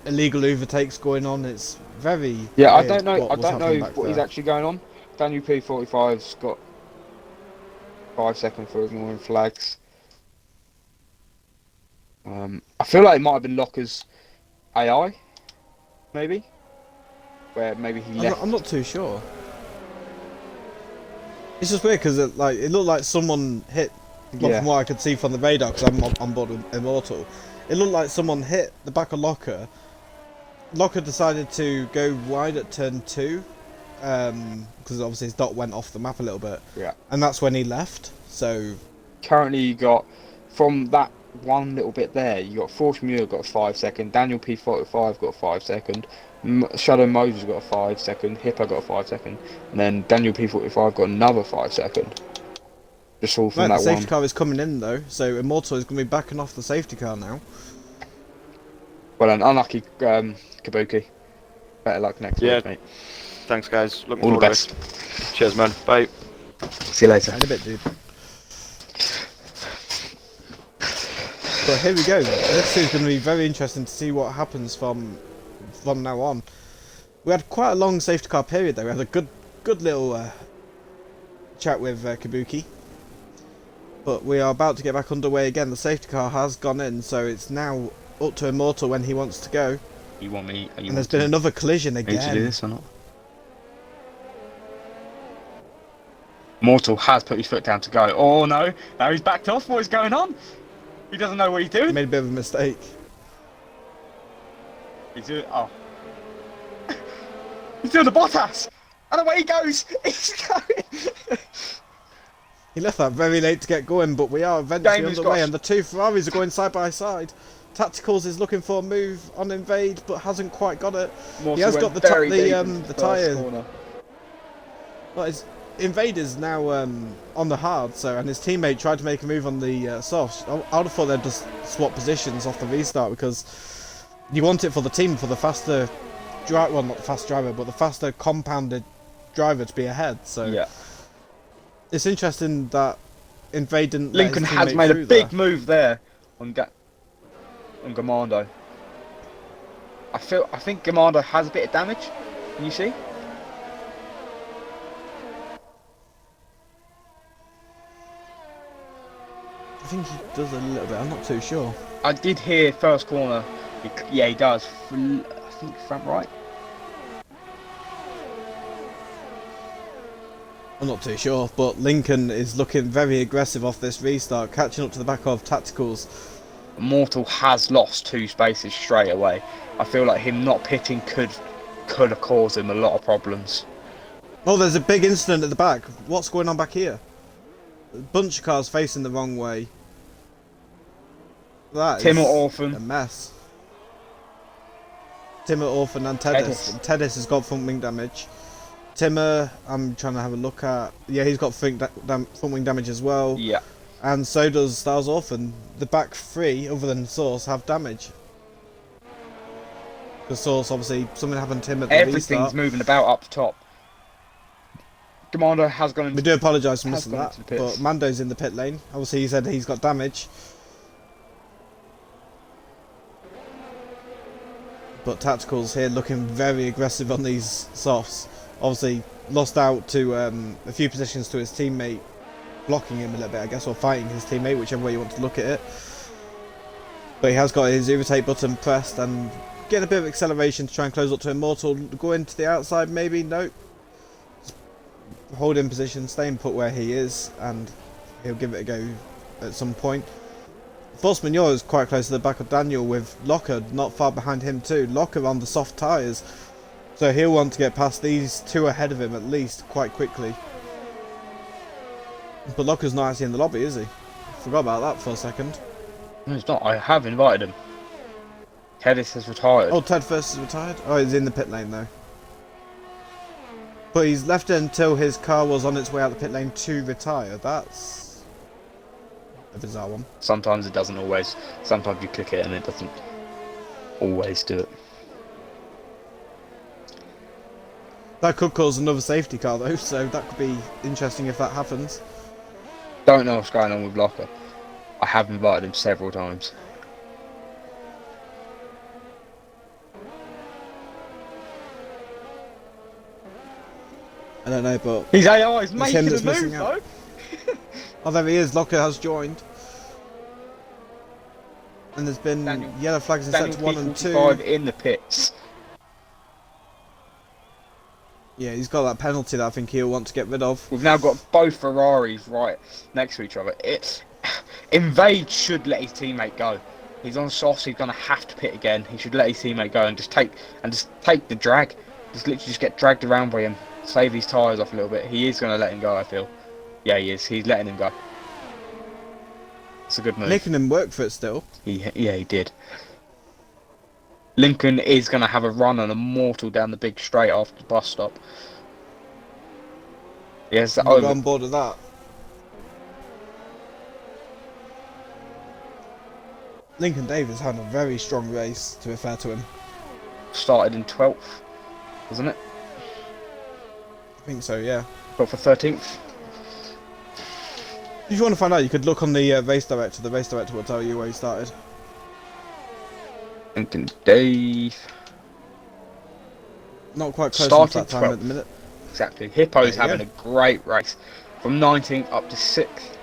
illegal overtakes going on. It's very Yeah, I weird don't know. I what's don't know happening back what is there. actually going on. Daniel P45's got 5 seconds for ignoring flags. I feel like it might have been Locker's AI, maybe, where maybe he left. I'm not too sure. It's just weird because it looked like someone hit. Well, from what I could see from the radar, because I'm on board with Immortal, it looked like someone hit the back of Locker. Locker decided to go wide at turn 2, because obviously his dot went off the map a little bit. Yeah. And that's when he left. So Currently, you got from that one little bit there. You got Force Muir got a 5 second. Daniel P45 got a 5 second. Shadow Moses got a 5 second. Hippo got a 5 second, and then Daniel P45 got another 5 second. Just all from right, that the safety one. car is coming in though, so Immortal is going to be backing off the safety car now. Well, an unlucky Kabuki. Better luck next Yeah. week, mate. Thanks, guys. Looking All the forward best. to it. Cheers, man. Bye. See you later. In a bit, dude. But here we go. This is going to be very interesting to see what happens from now on. We had quite a long safety car period though. We had a good little chat with Kabuki. But we are about to get back underway again. The safety car has gone in, so it's now up to Immortal when he wants to go. You want me? And there's been another collision again. to do this or not? Mortal has put his foot down to go. Oh no! Now he's backed off. What is going on? He doesn't know what he's He doing. made a bit of a mistake. He's doing. Oh. He's doing the Bottas. And away he goes. He's going. He left that very late to get going, but we are eventually Damien's underway, got- and the two Ferraris are going side by side. Tacticals is looking for a move on Invade, but hasn't quite got it. Mortal He has went got the very deep into the first tyre. corner. Well, his Invade is now on the hard, so and his teammate tried to make a move on the soft. I would have thought they'd just swap positions off the restart because you want it for the team, for the faster driver, well not the fast driver, but the faster compounded driver to be ahead. So Yeah. it's interesting that Invade didn't let Lincoln his has teammate made a through big there. move there on Gamando. I think Gamando has a bit of damage. Can you see? I think he does a little bit, I'm not too sure. I did hear first corner. Yeah, he does. I think front right. I'm not too sure, but Lincoln is looking very aggressive off this restart, catching up to the back of Tacticals. Mortal has lost 2 spaces straight away. I feel like him not pitting could have caused him a lot of problems. Oh, there's a big incident at the back. What's going on back here? A bunch of cars facing the wrong way. That is Timur Orphan. a mess. Timur, Orphan and Tedis. Tedis has got front wing damage. Timur, I'm trying to have a look at. Yeah, he's got front wing damage as well. Yeah. And so does Stars Orphan. The back 3, other than Source, have damage. Because Source, obviously, something happened to him at the Everything's restart. moving about up top. Commander has gone We into do apologise for has missing gone that, into the pits. but Mando's in the pit lane. Obviously, he said he's got damage. But Tactical's here looking very aggressive on these softs. Obviously, lost out to a few positions to his teammate, blocking him a little bit, I guess, or fighting his teammate, whichever way you want to look at it. But he has got his irritate button pressed and getting a bit of acceleration to try and close up to Immortal. Go into the outside, maybe? Nope. Hold in position, staying put where he is, and he'll give it a go at some point. Force Manure is quite close to the back of Daniel, with Locker not far behind him too. Locker on the soft tyres, so he'll want to get past these 2 ahead of him at least quite quickly. But Locker's not actually in the lobby, is he? Forgot about that for a second. No, it's not. I have invited him. Tedis has retired. Oh, Ted First is retired? Oh, he's in the pit lane though. But he's left it until his car was on its way out the pit lane to retire. That's a bizarre one. Sometimes it doesn't always. Sometimes you click it and it doesn't always do it. That could cause another safety car though, so that could be interesting if that happens. Don't know what's going on with Locker. I have invited him several times. I don't know, but His AI is him making a that's move missing out. though. oh, there he is. Locker has joined, and there's been Daniel- yellow flags in Daniel sector 1 and 2. P45 in the pits. Yeah, he's got that penalty that I think he'll want to get rid of. We've now got both Ferraris right next to each other. Invade should let his teammate go. He's on softs. He's gonna have to pit again. He should let his teammate go and just take the drag. Just literally just get dragged around by him. save these tyres off a little bit. He is going to let him go, I feel. Yeah, he is. He's letting him go. It's a good move. Making him work for it still. Yeah, he did. Lincoln is going to have a run on a mortal down the big straight after the bus stop. Yes, We'll go on board with that. Lincoln Davis had a very strong race, to be fair to him. Started in 12th, wasn't it? I think so, yeah. 12th or 13th. If you want to find out, you could look on the race director. The race director will tell you where he started. Lincoln Dave. Not quite close Started to that time 12th. at the minute. Exactly. Hippo's There you having a great race. From 19th up to 6th.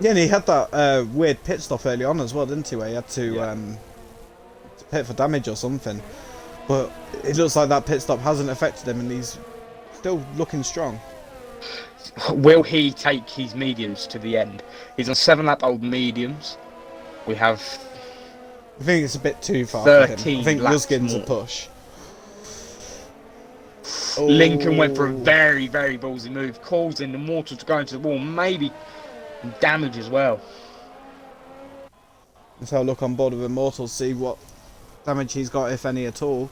Yeah, and he had that weird pit stop early on as well, didn't he? Where he had to pit for damage or something. But it looks like that pit stop hasn't affected him, and he's still looking strong. Will he take his mediums to the end? He's on 7-lap old mediums. We have I think it's a bit too far for him. 13 I think laps Luskin's a more. push. Lincoln went for a Oh. very, very ballsy move, causing the mortal to go into the wall, maybe damage as well. Let's have a look on board with Immortal, see what damage he's got, if any at all.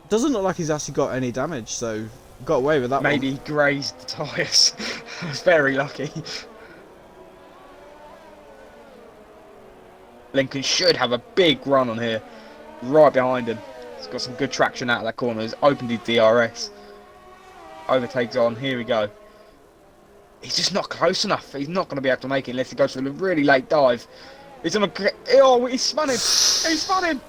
Doesn't look like he's actually got any damage, so got away with that Maybe he grazed the tyres. That's very lucky. Lincoln should have a big run on here, right behind him. He's got some good traction out of that corner. He's opened his DRS. Overtakes on. Here we go. He's just not close enough. He's not going to be able to make it unless he goes for a really late dive. He's on a... Oh, he spun him. He spun him.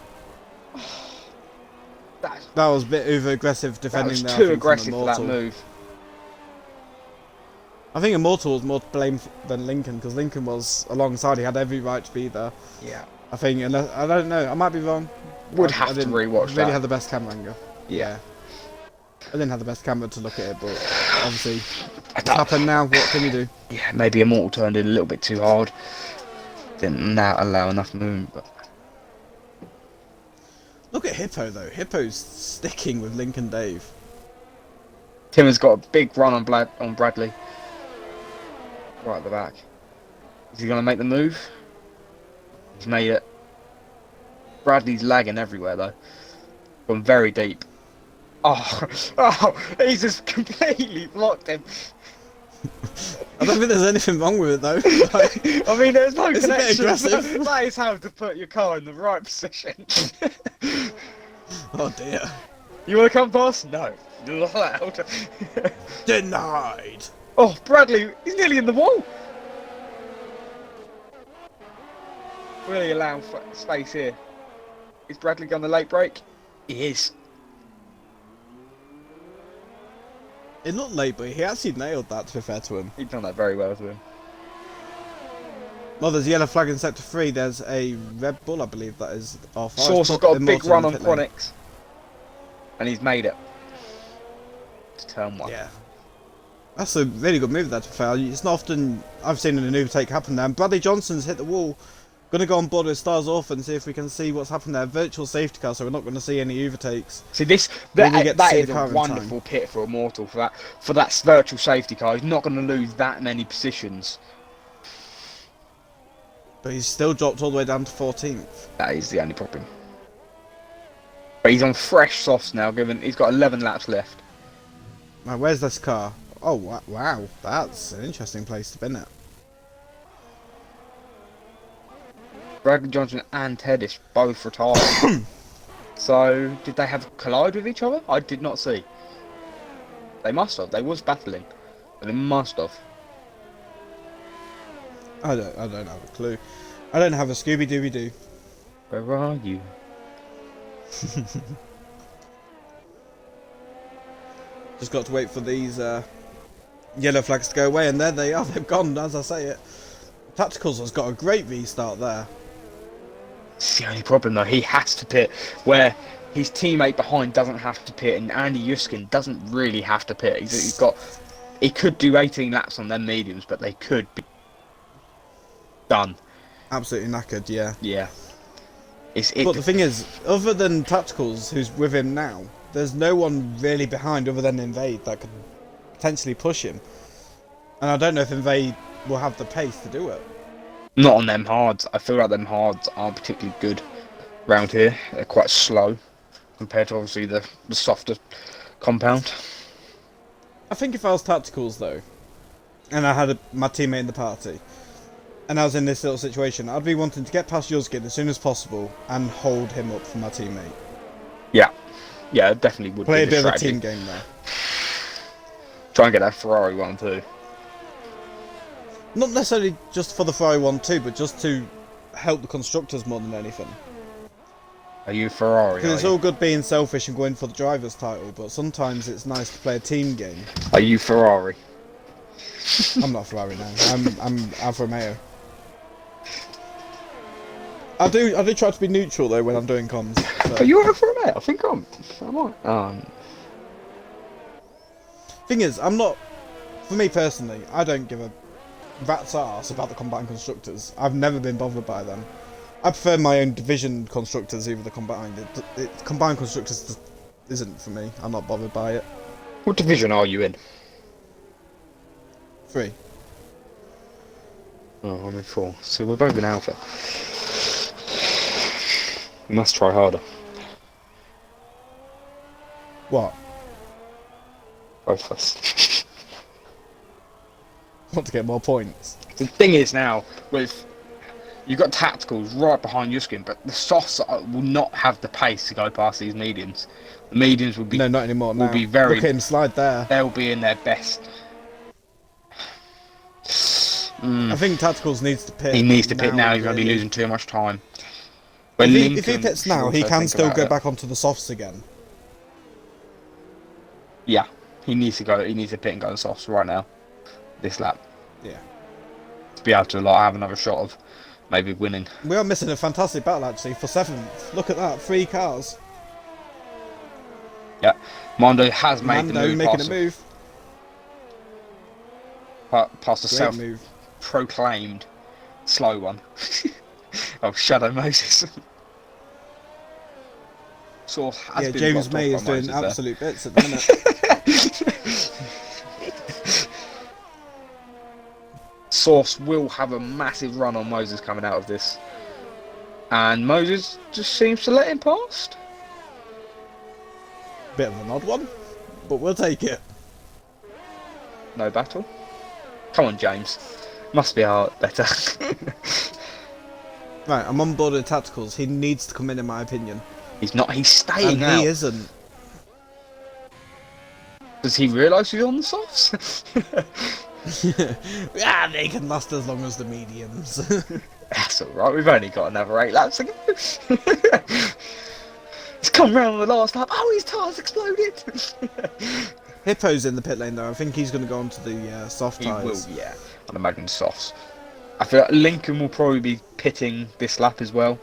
That was a bit over aggressive That defending was there. I too think, from aggressive for that Immortal. move. I think Immortal was more to blame than Lincoln, because Lincoln was alongside. He had every right to be there. Yeah. I think, and I don't know. I might be wrong. Would I have to didn't rewatch really that. had the best camera angle. Yeah. I didn't have the best camera to look at it, but obviously it's happened now. What can you do? Yeah, maybe Immortal turned in a little bit too hard. Didn't now allow enough movement. But Look at Hippo though. Hippo's sticking with Lincoln Dave. Tim has got a big run on Bradley. Right at the back. Is he going to make the move? He's made it. Bradley's lagging everywhere though. Gone very deep. Oh, he's just completely blocked him. I don't think there's anything wrong with it though. Like, I mean, there's no It's a bit connection. aggressive. That is how to put your car in the right position. oh dear. You want to come past? No. You're not allowed. Denied. Oh, Bradley, he's nearly in the wall. Really allowing space here. Is Bradley going the late break? He is. It looked late, but he actually nailed that, to be fair to him. He's done that very well to him. Well, there's a yellow flag in sector 3. There's a Red Bull, I believe that is off. Source has got a big run on Quanix. And he's made it. To turn 1. Yeah. That's a really good move there, to be fair. It's not often I've seen an overtake happen there. And Bradley Johnson's hit the wall. Going to go on board with Stars Off and see if we can see what's happened there. Virtual safety car, so we're not going to see any overtakes. See this, Will we get to that see is the car a in wonderful pit for Immortal for that virtual safety car. He's not going to lose that many positions. But he's still dropped all the way down to 14th. That is the only problem. But he's on fresh softs now. Given he's got 11 laps left. Now, where's this car? Oh, wow. That's an interesting place to be in it. Bradley Johnson and Teddish both retired. So, did they have collide with each other? I did not see. They must have. They was battling. But they must have. I don't have a clue. I don't have a Scooby-Dooby-Doo. Where are you? Just got to wait for these yellow flags to go away, and there they are. They've gone, as I say it. Tacticals has got a great restart there. It's the only problem though. He has to pit where his teammate behind doesn't have to pit, and Andy Yuskin doesn't really have to pit. He could do 18 laps on them mediums, but they could be done. Absolutely knackered, yeah. Yeah. But the thing is, other than Tacticals, who's with him now, there's no one really behind other than Invade that could potentially push him. And I don't know if Invade will have the pace to do it. Not on them hards. I feel like them hards aren't particularly good round here. They're quite slow compared to obviously the softer compound. I think if I was Tacticals though, and I had my teammate in the party, and I was in this little situation, I'd be wanting to get past Yuzkin as soon as possible and hold him up for my teammate. Yeah, yeah, it definitely would Play be a bit of a strategy. team game there. Try and get that Ferrari one too. Not necessarily just for the Ferrari 1-2, but just to help the constructors more than anything. Are you Ferrari? Because it's all good being selfish and going for the driver's title, but sometimes it's nice to play a team game. Are you Ferrari? I'm not Ferrari now. I'm Alfa Romeo. I do try to be neutral though when I'm doing comms. So. Are you Alfa Romeo? I think I'm. Am I? Thing is, I'm not. For me personally, I don't give a rat's arse about the combined constructors. I've never been bothered by them. I prefer my own division constructors over the combined. Combined constructors just isn't for me. I'm not bothered by it. What division are you in? 3. Oh, I'm in 4. So we're both in Alpha. We must try harder. What? Both of us. Want to get more points? The thing is now, with you've got tacticals right behind Yuskin, but the softs will not have the pace to go past these mediums. The mediums will be No, not anymore. will Now. be very. Look at him slide there. They'll be in their best. I think Tacticals needs to pit. He needs to pit now. He's going to be really. losing too much time. If he pits now, he should also can think still about go it. back onto the softs again. Yeah, he needs to go. He needs to pit and go on softs right now. This lap. Yeah. To be able to like have another shot of maybe winning. We are missing a fantastic battle actually for 7th. Look at that, 3 cars. Yeah, Mondo has made Mando the move. making past a move. Past the Great move. self-proclaimed slow one. Oh, Shadow Moses. So has Yeah, been James blocked May off is by doing Moses there. absolute bits at the minute. Source will have a massive run on Moses coming out of this. And Moses just seems to let him past. Bit of an odd one, but we'll take it. No battle. Come on, James. Must be better. Right, I'm on board with Tacticals. He needs to come in my opinion. He's not. He's staying And out. he isn't. Does he realise he's on the softs? Yeah, they can last as long as the mediums. That's alright, we've only got another 8 laps to go. He's come round on the last lap. Oh, his tyres exploded! Hippo's in the pit lane though. I think he's going to go onto the soft He will, tyres. yeah. I'd imagine softs. I feel like Lincoln will probably be pitting this lap as well.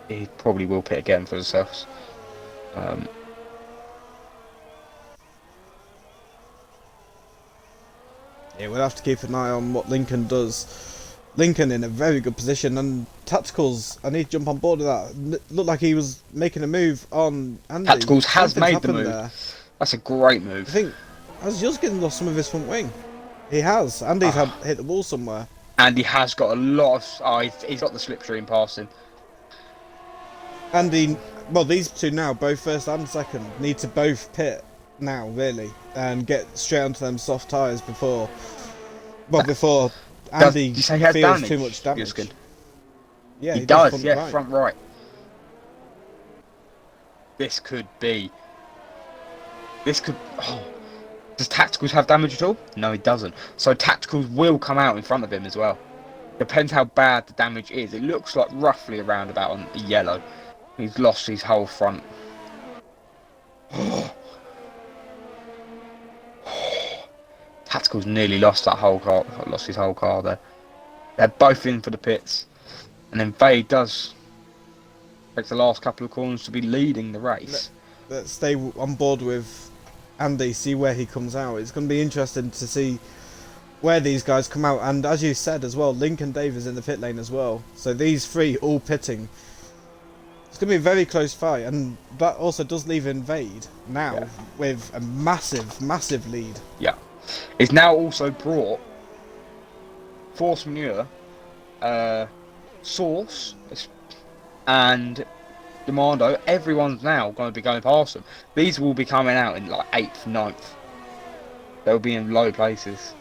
He probably will pit again for the softs. Yeah, we'll have to keep an eye on what Lincoln does. Lincoln in a very good position, and Tacticals, I need to jump on board with that. Looked like he was making a move on Andy. Tacticals has Something's made the happened move. there. That's a great I move. think, has Yuzkin lost some of his front wing? He has. Andy's had hit the wall somewhere. And he has got a lot of... Oh, he's got the slipstream past him. Andy, well, these two now, both first and second, need to both pit now, really, and get straight onto them soft tyres before... Well, before Andy Did you say he had feels damage, too much damage. Yuzkin? Yeah, He does, front yeah, right. front right. This could be... This could... Oh. Does Tacticals have damage at all? No, he doesn't. So Tacticals will come out in front of him as well. Depends how bad the damage is. It looks like roughly around about on the yellow. He's lost his whole front. Tacticals nearly lost that whole car. Lost his whole car there. They're both in for the pits. And then Vade does take the last couple of corners to be leading the race. Let's stay on board with Andy, see where he comes out. It's going to be interesting to see where these guys come out. And as you said as well, Lincoln Dave is in the pit lane as well. So these three all pitting. It's going to be a very close fight, and that also does leave Invade now Yeah. with a massive, massive lead. Yeah. It's now also brought Force Manure, Source, and Demando. Everyone's now going to be going past them. These will be coming out in like 8th, 9th. They'll be in low places.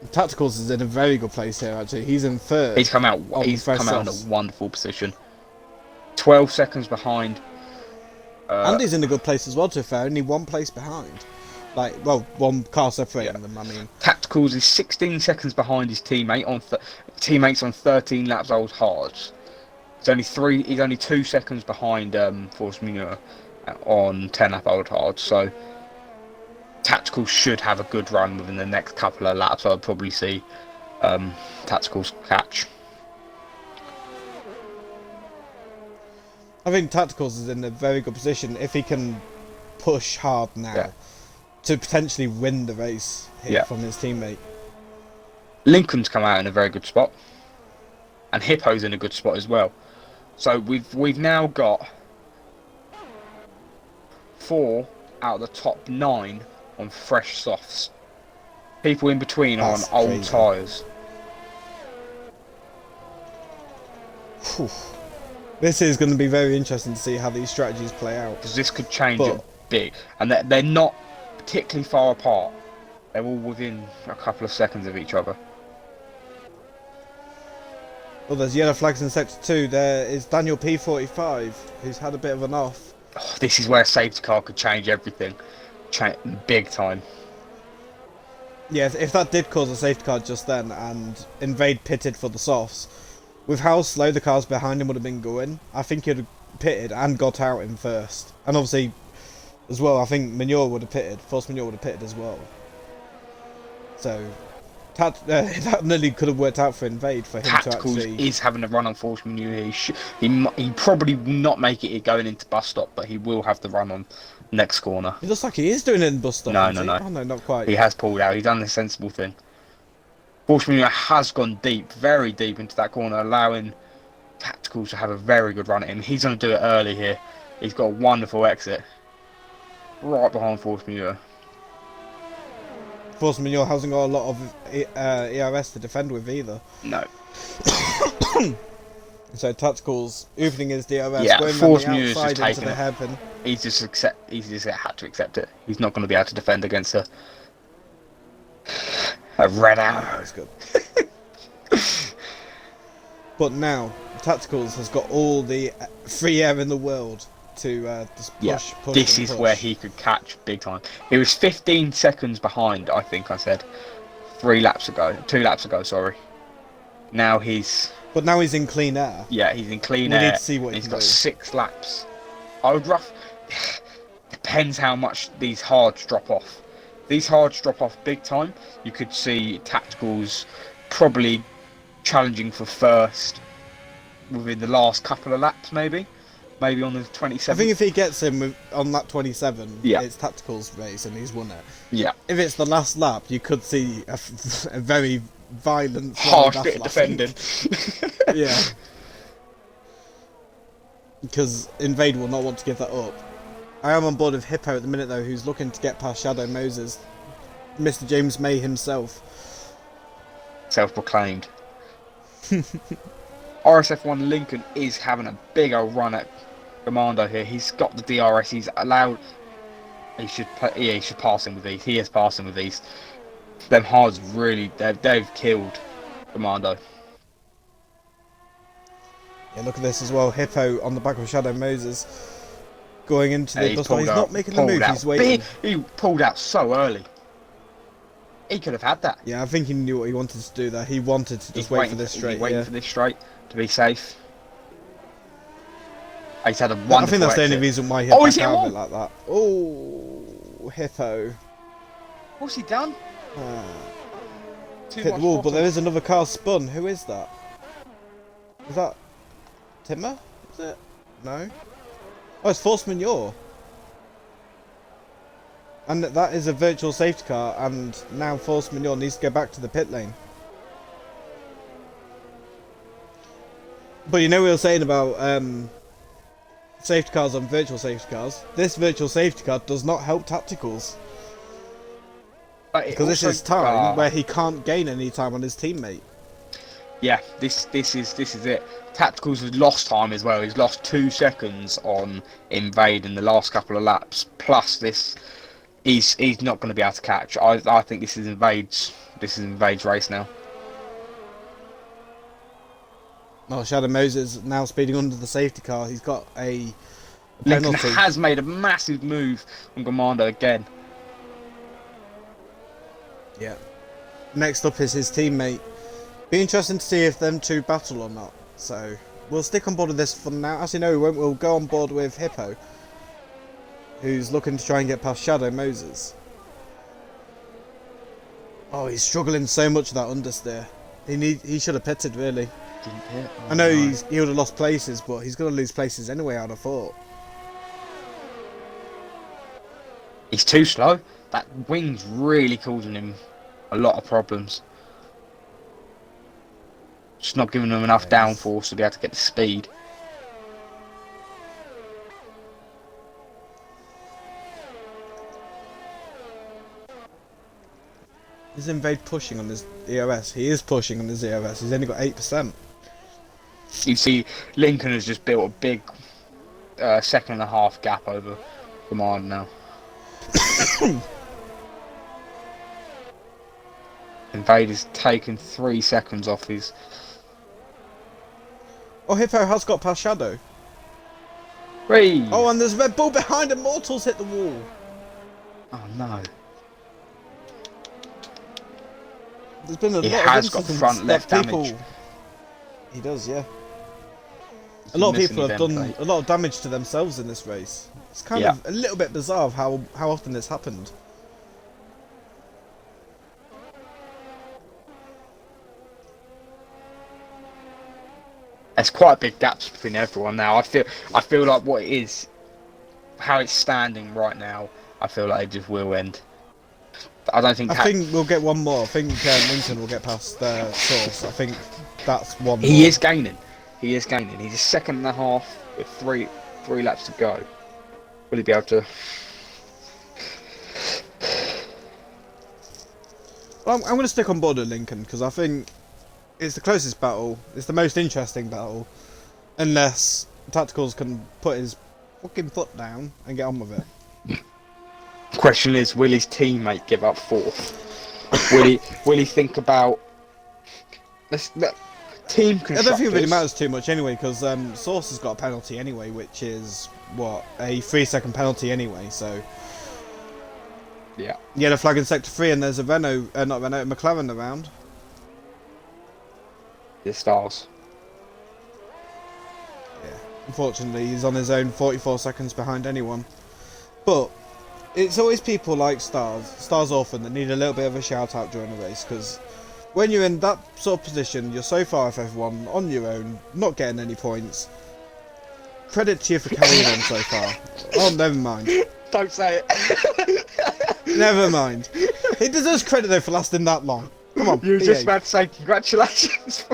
Tacticals is in a very good place here, actually. He's in third. He's come out. on He's fresh come out in softs. a wonderful position. 12 seconds behind. And he's in a good place as well, to be fair. Only one place behind. Like, well, one car separating them, I mean. Tacticals is 16 seconds behind his teammate on teammates on 13 laps old hards. He's only 2 seconds behind Force Manure on 10 lap old hards. So Tacticals should have a good run within the next couple of laps. I'll probably see Tacticals catch. I think Tacticals is in a very good position if he can push hard now to potentially win the race here from his teammate. Lincoln's come out in a very good spot, and Hippo's in a good spot as well. So we've now got 4 out of the top 9 on fresh softs. People in between are on old tyres. This is going to be very interesting to see how these strategies play out. Because this could change it big. And they're not particularly far apart. They're all within a couple of seconds of each other. Well, there's yellow flags in Sector 2. There is Daniel P45, who's had a bit of an off. Oh, this is where a safety car could change everything. Big time. Yeah, if that did cause a safety car just then, and Invade pitted for the softs, with how slow the cars behind him would have been going, I think he'd have pitted and got out in first. And obviously, as well, I think Manure would have pitted. Force Manure would have pitted as well. So, that nearly could have worked out for Invade for him to Tacticals actually... is having a run on Force Manure. He probably will not make it going into bus stop, but he will have the run on next corner. It looks like he is doing it in bus stop. No. Oh no, not quite. He has pulled out. He's done the sensible thing. Force Manure has gone deep, very deep into that corner, allowing Tacticals to have a very good run at him. He's going to do it early here. He's got a wonderful exit. Right behind Force Manure. Force Manure hasn't got a lot of ERS to defend with either. No. So Tacticals opening his DRS, Yeah, going Force on the Mure's just outside into taken the it. hairpin. He's just had to accept it. He's not going to be able to defend against a red arrow. That's good. But now Tacticals has got all the free air in the world to just push. This is where he could catch big time. He was 15 seconds behind, I think I said, 2 laps ago, sorry. Now he's... But now he's in clean air. Yeah, he's in clean We air. need to see what he He's can got do. 6 laps. I would depends how much these hards drop off. These hards drop off big time. You could see Tacticals probably challenging for first within the last couple of laps, maybe on the 27th. I think if he gets him on that 27, Yeah. it's Tacticals race and he's won it. Yeah, If it's the last lap, you could see a very violent hard flying bit of battle, I think. defending. Yeah. Because Invade will not want to give that up. I am on board with Hippo at the minute though, who's looking to get past Shadow Moses. Mr. James May himself. Self-proclaimed. RSF1 Lincoln is having a big old run at Commando here. He's got the DRS. He's allowed. He should pass him with these. He is passing with these. Them hards really. They've killed Commando. Yeah, look at this as well. Hippo on the back of Shadow Moses. Going into the bus stop. He's not making the move. He's waiting. He pulled out so early. He could have had that. Yeah, I think he knew what he wanted to do there. He wanted to just wait for this straight. He's waiting Yeah. for this straight to be safe. He's had a I wonderful think that's the only exit. reason why he Oh, back he's hit out of one. it like that. Oh, Hippo. What's he done? Too Hit the much wall, but bottom. there is another car spun. Who is that? Is that Timmer? Is it? No. Oh, it's Force Manure. And that is a virtual safety car, and now Force Manure needs to go back to the pit lane. But you know we were saying about safety cars on virtual safety cars. This virtual safety car does not help tacticals. Because this is time where he can't gain any time on his teammate. Yeah, this is it. Tacticals has lost time as well. He's lost 2 seconds on Invade in the last couple of laps. Plus this, he's not going to be able to catch. I think this is Invade's race now. Oh, Shadow Moses now speeding under the safety car. He's got a Lincoln penalty. has made a massive move on Commando again. Yeah. Next up is his teammate. Be interesting to see if them two battle or not. So we'll stick on board with this for now. As you know, we won't. We'll go on board with Hippo, who's looking to try and get past Shadow Moses. Oh, he's struggling so much with that understeer. He should have pitted really. I know he would have lost places, but he's going to lose places anyway, I'd have thought. He's too slow. That wing's really causing him a lot of problems. Just not giving him enough downforce to be able to get the speed. Is Invade pushing on his EOS? He is pushing on his EOS. He's only got 8%. You see, Lincoln has just built a big 1.5 second gap over Command now. Invade has taken 3 seconds off his. Oh, Hippo has got past Shadow. Three. Oh, and there's Red Bull behind him. Mortals hit the wall. Oh no. There's been a He lot has of got incidents front left that people... damage. He does, yeah. A lot of people have done a lot of damage to themselves in this race. It's kind of a little bit bizarre of how often this happened. There's quite big gaps between everyone now. I feel like what it is, how it's standing right now, I feel like it just will end. I don't think. I think we'll get one more. I think Lincoln will get past Source. I think that's one more. He is gaining. He is gaining. He's a 2.5 seconds with three laps to go. Will he be able to? Well, I'm going to stick on board with Lincoln because I think it's the closest battle. It's the most interesting battle, unless Tacticals can put his fucking foot down and get on with it. Question is, will his teammate give up fourth? will he think about team constructors? I don't think it really matters too much anyway, because Source has got a penalty anyway, which is what, a 3-second penalty anyway. So yeah, yellow flag in sector 3, and there's a McLaren around. The Stars. Yeah, unfortunately, he's on his own, 44 seconds behind anyone. But it's always people like Stars Orphan, that need a little bit of a shout out during the race, because when you're in that sort of position, you're so far off everyone, on your own, not getting any points. Credit to you for carrying on so far. Oh, never mind. Don't say it. Never mind. He deserves credit though for lasting that long. Come on. You were behave. just about to say congratulations.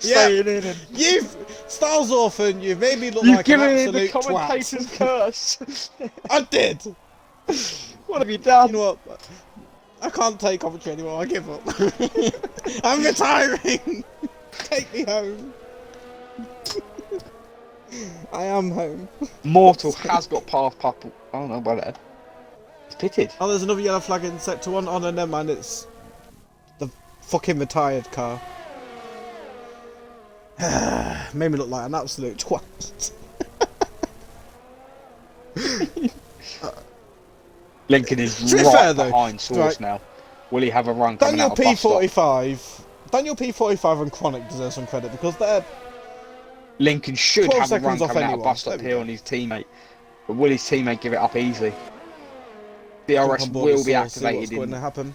Staying in and You've Stars Orphan, you've made me look you've like an given me the absolute commentator's twat. curse. I did. What have you done? You know what? I can't take commentary anymore. I give up. I'm retiring. Take me home. I am home. Mortal has got past Purple. Oh no, well there. It's pitted. Oh, there's another yellow flag in sector 1. Oh no, never mind. It's the fucking retired car. Made me look like an absolute twat. Lincoln is To be right fair, though, behind Source right. now. Will he have a run coming Daniel out of bus stop? P45. Daniel P45 and Chronic deserve some credit because they're Lincoln should 12 have a run seconds off coming out of anyone. bus stop There we here go. on his teammate. But will his teammate give it up easily? The jump RS on board will with be Source, see what's activated. going to happen.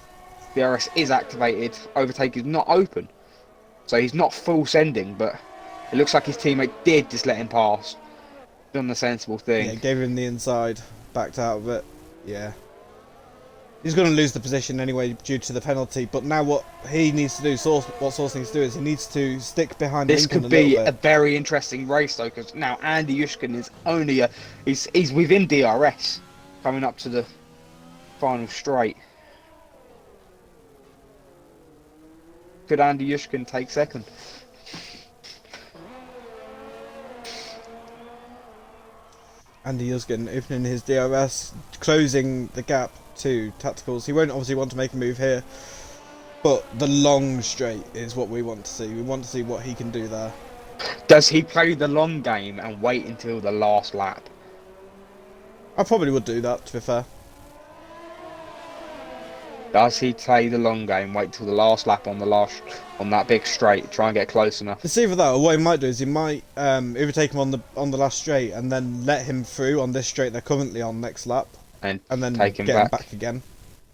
The RS is activated. Overtake is not open. So he's not full sending, but it looks like his teammate did just let him pass. Done the sensible thing. Yeah, gave him the inside, backed out of it. Yeah. He's going to lose the position anyway due to the penalty. But now what he needs to do, what Source needs to do, is he needs to stick behind This Lincoln could a little be bit. a very interesting race though, because now Andy Yushkin is only he's within DRS, coming up to the final straight. Could Andy Yushkin take second? Andy Yuzgin opening his DRS, closing the gap to Tacticals. He won't obviously want to make a move here, but the long straight is what we want to see. We want to see what he can do there. Does he play the long game and wait until the last lap? I probably would do that, to be fair. Does he play the long game, wait till the last lap on that big straight, try and get close enough? It's either that, or what he might do is he might overtake him on the last straight and then let him through on this straight they're currently on next lap, And then take him get him back. back again.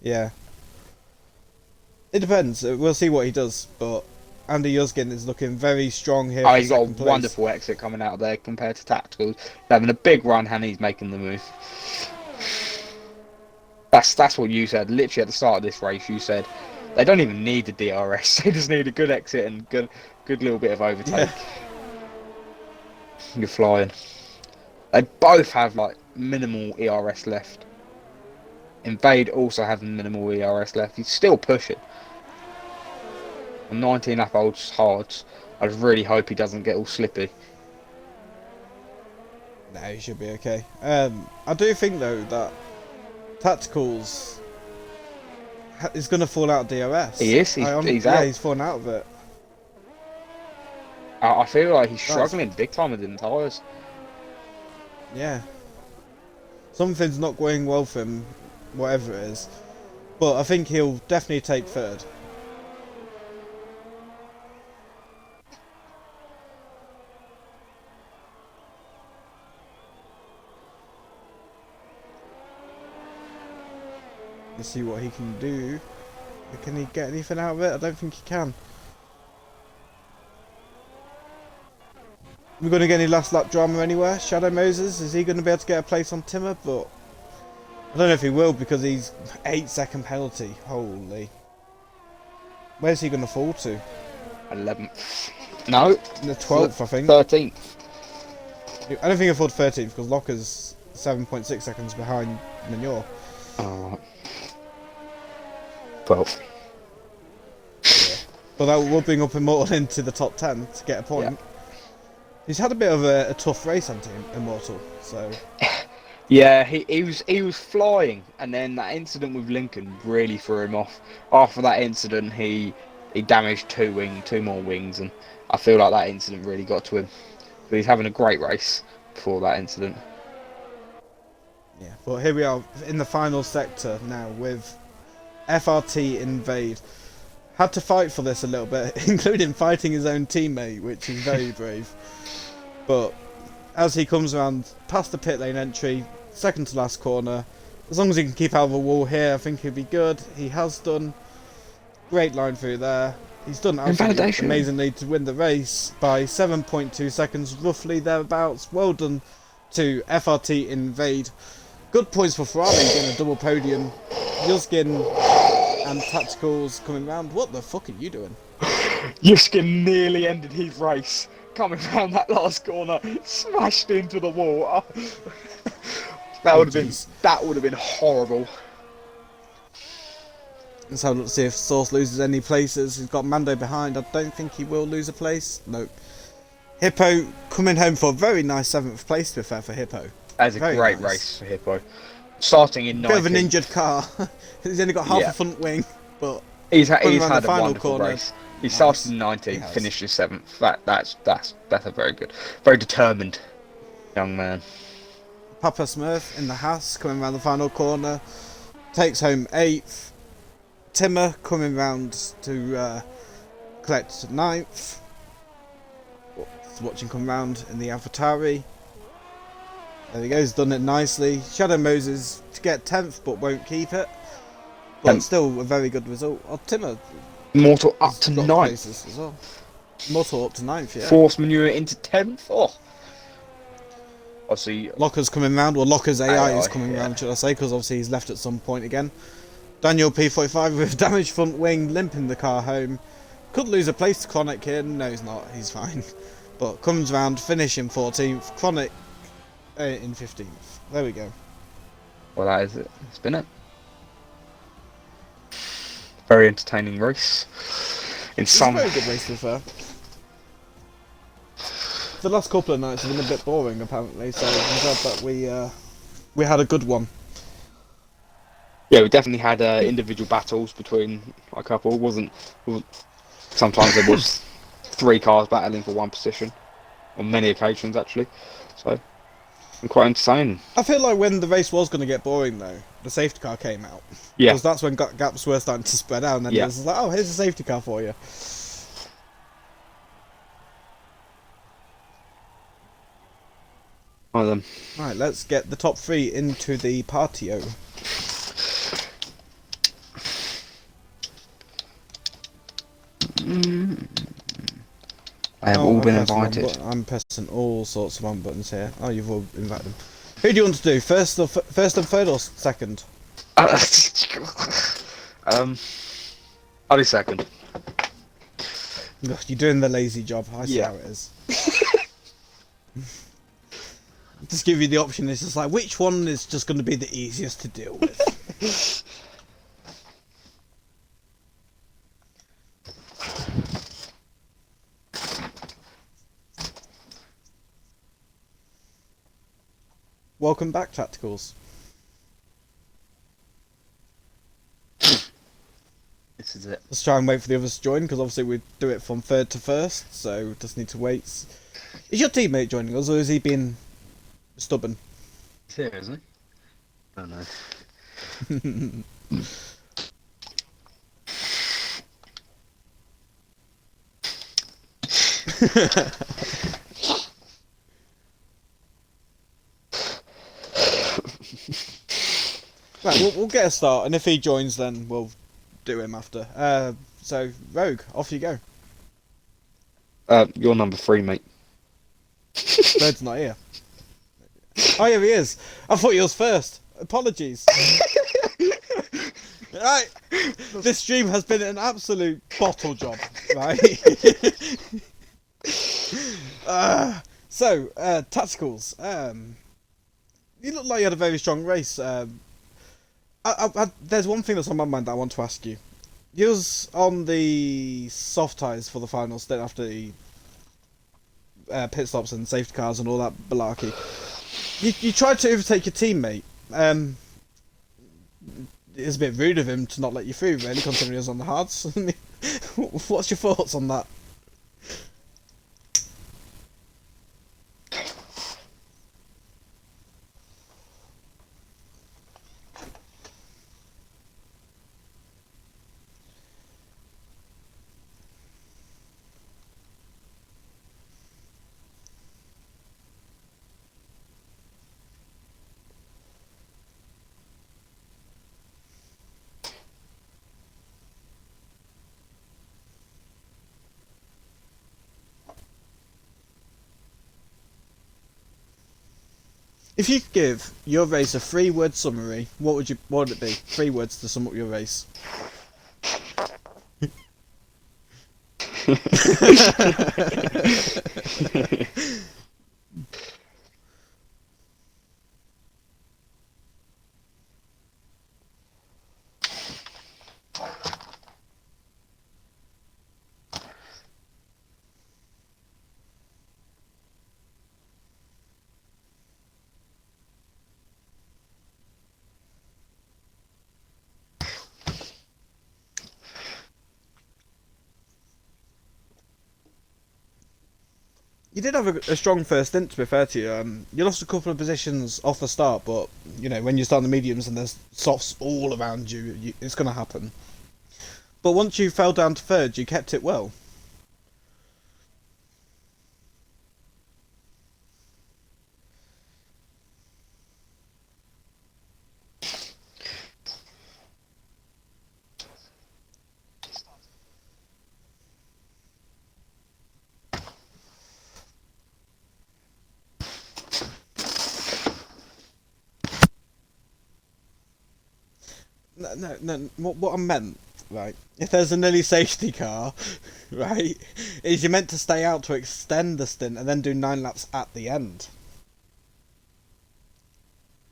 Yeah. It depends. We'll see what he does, but Andy Yuzgin is looking very strong here. Oh, for he's got a second place. wonderful exit coming out of there compared to Tacticals. He's having a big run and he's making the move. That's what you said. Literally at the start of this race, you said they don't even need the DRS. They just need a good exit and good little bit of overtake. Yeah. You're flying. They both have like minimal ERS left. Invade also has minimal ERS left. He's still pushing. On 19 lap old hards. I just really hope he doesn't get all slippy. No, he should be okay. I do think though that Tacticals is going to fall out of DRS. He is. He's yeah, out. he's fallen out of it. I feel like he's struggling big time with the tyres. Yeah. Something's not going well for him, whatever it is. But I think he'll definitely take third. Let's see what he can do. Can he get anything out of it? I don't think he can. We're going to get any last lap drama anywhere? Shadow Moses, is he going to be able to get a place on Timmer? But I don't know if he will because he's 8-second penalty. Holy. Where's he going to fall to? 11th. No. The 12th, I think. 13th. I don't think he'll fall to 13th because Locker's 7.6 seconds behind Manure. Alright. 12th. But that will bring up Immortal into the top 10 to get a point. Yeah. He's had a bit of a tough race, hasn't he, Immortal? So Yeah, he was flying, and then that incident with Lincoln really threw him off. After that incident, he damaged two more wings, and I feel like that incident really got to him. But he's having a great race before that incident. yeah, but here we are in the final sector now with FRT Invade. Had to fight for this a little bit, including fighting his own teammate, which is very brave. But as he comes around past the pit lane entry, second to last corner, as long as he can keep out of a wall here, I think he'll be good. He has done. Great line through there. He's done absolutely amazingly to win the race by 7.2 seconds, roughly thereabouts. Well done to FRT Invade. Good points for Ferrari, getting a double podium. Yuzgin and Tacticals coming round. What the fuck are you doing? Yushkin nearly ended his race. Coming round that last corner, smashed into the wall. That would have been horrible. Let's have a look to see if Source loses any places. He's got Mando behind. I don't think he will lose a place. Nope. Hippo coming home for a very nice 7th place, to be fair, for Hippo. That was a great race for Hippo. Starting in 19th. Bit of an injured car. He's only got half a front wing, but he's had the a final wonderful corner. race. He started in 19th, finished in 7th. That's a very good, very determined young man. Papa Smurf in the Haas coming around the final corner, takes home 8th. Timmer coming round to collect 9th. Watching come round in the Avatari. There he goes, done it nicely. Shadow Moses to get 10th but won't keep it. But still a very good result. Oh, Timmer. Mortal up to 9th. As well. Mortal up to 9th, yeah. Force manure into 10th. Oh. Obviously, Locker's coming round, or Locker's AI is coming round, should I say, because obviously he's left at some point again. Daniel P45 with damaged front wing, limping the car home. Could lose a place to Chronic here. No, he's not. He's fine. But comes round, finish in 14th. Chronic in 15th. There we go. Well, that is it. It's been it. Very entertaining race. It's a very good race, to be fair. The last couple of nights have been a bit boring, apparently, so I'm glad that we had a good one. Yeah, we definitely had individual battles between a couple. Wasn't sometimes there was 3 cars battling for one position, on many occasions actually. So, quite entertaining. I feel like when the race was going to get boring, though, the safety car came out. Yeah. Because that's when gaps were starting to spread out, and then it was like, oh, here's a safety car for you. One of them. Right, let's get the top 3 into the patio. They have all been invited. I'm pressing all sorts of wrong buttons here. Oh, you've all invited them. Who do you want to do? First and third or second? I'll do second. Ugh, you're doing the lazy job. I see how it is. Just give you the option. It's just like, which one is just going to be the easiest to deal with? Welcome back, Tacticals. This is it. Let's try and wait for the others to join, because obviously we do it from third to first, so just need to wait. Is your teammate joining us, or is he being stubborn? He's here, isn't he? Oh no. Right, we'll get a start, and if he joins, then we'll do him after. So, Rogue, off you go. You're number 3, mate. Bird's not here. Oh, yeah, he is. I thought he was first. Apologies. Right, this stream has been an absolute bottle job, right? Tacticals. You look like you had a very strong race. There's one thing that's on my mind that I want to ask you. You was on the soft tyres for the final stint after the pit stops and safety cars and all that malarkey. You tried to overtake your teammate. It's a bit rude of him to not let you through, really, considering he was on the hards. What's your thoughts on that? If you could give your race a 3-word summary, what would it be? 3 words to sum up your race. You did have a strong first stint, to be fair to you. You lost a couple of positions off the start, but you know, when you start in the mediums and there's softs all around you, it's going to happen. But once you fell down to third, you kept it well. no. What I meant, right? If there's a nearly safety car, right, is you're meant to stay out to extend the stint and then do 9 laps at the end.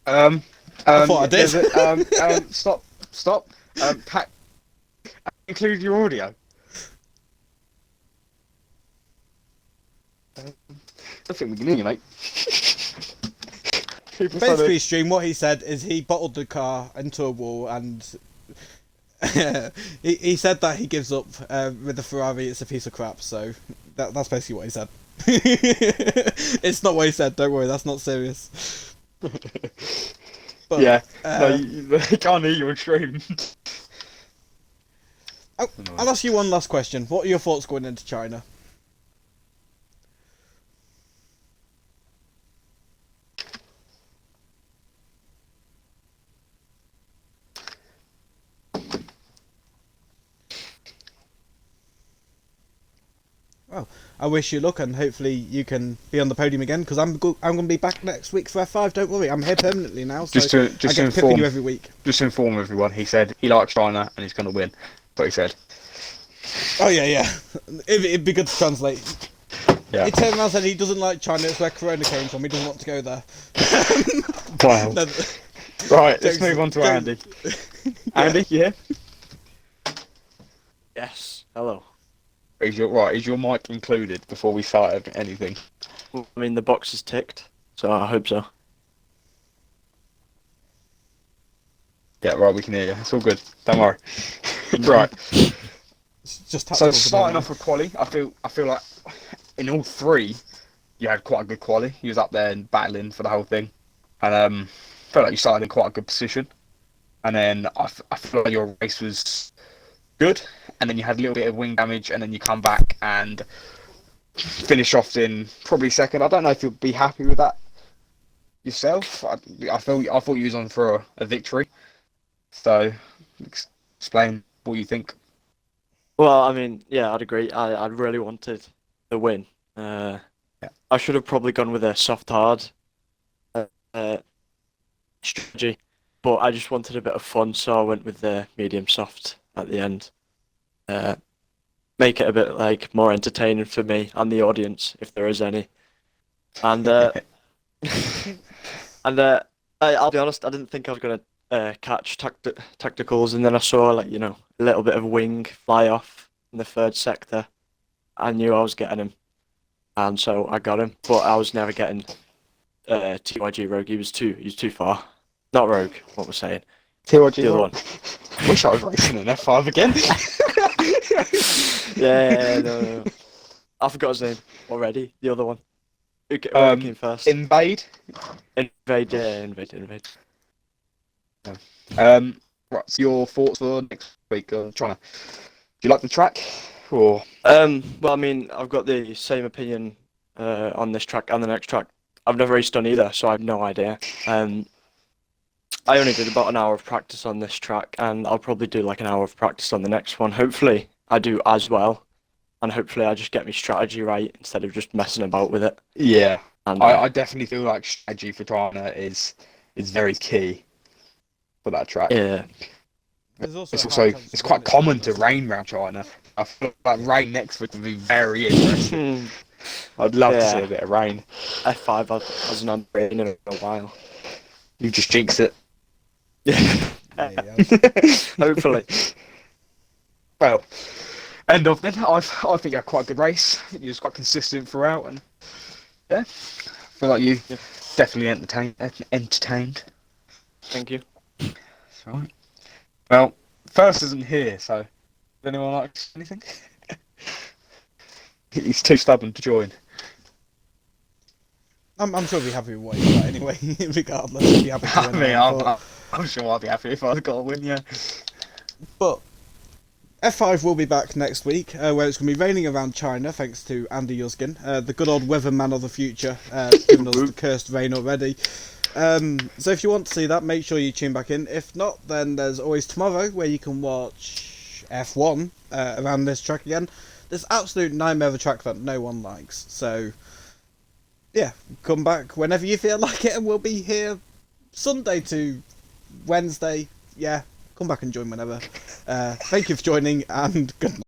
I thought I did. Stop. Pat, include your audio. I think we can hear you, mate. Basically, stream, what he said is he bottled the car into a wall, and he said that he gives up with the Ferrari. It's a piece of crap. So that's basically what he said. It's not what he said. Don't worry, that's not serious. But, yeah, no, they can't hear you on stream. I'll ask you one last question. What are your thoughts going into China? Well, I wish you luck, and hopefully you can be on the podium again, because I'm going to be back next week for F5. Don't worry, I'm here permanently now, so I get pipping you every week. Just to inform everyone, he said he likes China and he's going to win. That's what he said. Oh yeah. It'd be good to translate. Yeah. He turned around and said he doesn't like China. It's where Corona came from. He doesn't want to go there. Wow. No, right, let's move on to Andy. Andy, yeah. Yes. Hello. Is your mic included before we started anything? I mean, the box is ticked, so I hope so. Yeah, right, we can hear you. It's all good. Don't worry. Right. it's just So starting off with quali, I feel like in all three you had quite a good quali. You was up there and battling for the whole thing, and felt like you started in quite a good position. And then I feel like your race was good, and then you had a little bit of wing damage, and then you come back and finish off in probably second. I don't know if you'll be happy with that yourself. I thought you was on for a victory. So explain what you think. Well, I mean, yeah, I'd agree. I really wanted the win. I should have probably gone with a soft hard strategy, but I just wanted a bit of fun, so I went with the medium soft at the end. Make it a bit like more entertaining for me and the audience, if there is any. And I'll be honest, I didn't think I was gonna catch tacticals, and then I saw a little bit of wing fly off in the third sector. I knew I was getting him, and so I got him. But I was never getting TYG Rogue. He was too far. Not Rogue. What was saying? TYG the other one. Wish I was racing in F5 again. Yeah, no. I forgot his name already. The other one. Who came first? Invade. Invade. Invade. What's your thoughts for next week? China. Do you like the track? Or well, I mean, I've got the same opinion on this track and the next track. I've never raced on either, so I have no idea. I only did about an hour of practice on this track, and I'll probably do like an hour of practice on the next one. Hopefully, I do as well, and hopefully I just get my strategy right instead of just messing about with it. Yeah, and, I definitely feel like strategy for China is very key for that track. Yeah. It's quite common to rain around China. I feel like rain next week would be very interesting. I'd love to see a bit of rain. F5 hasn't had rain in a while. You just jinxed it. Yeah. Hopefully. Well, end of then. I think you had quite a good race. I think you was quite consistent throughout, and yeah, I feel like you definitely entertained. Thank you. That's right. Well, First isn't here, so does anyone like anything? He's too stubborn to join. I'm sure he'll be happy with what he's got anyway, regardless. He'll be happy to win. I'm sure I'll be happy if I've got a win, yeah. But F5 will be back next week, where it's going to be raining around China, thanks to Andy Yuzgin, the good old weatherman of the future, giving us the cursed rain already. So if you want to see that, make sure you tune back in. If not, then there's always tomorrow, where you can watch F1 around this track again. This absolute nightmare of a track that no one likes. So, yeah, come back whenever you feel like it, and we'll be here Sunday to Wednesday. Yeah, come back and join whenever. Thank you for joining, and good night.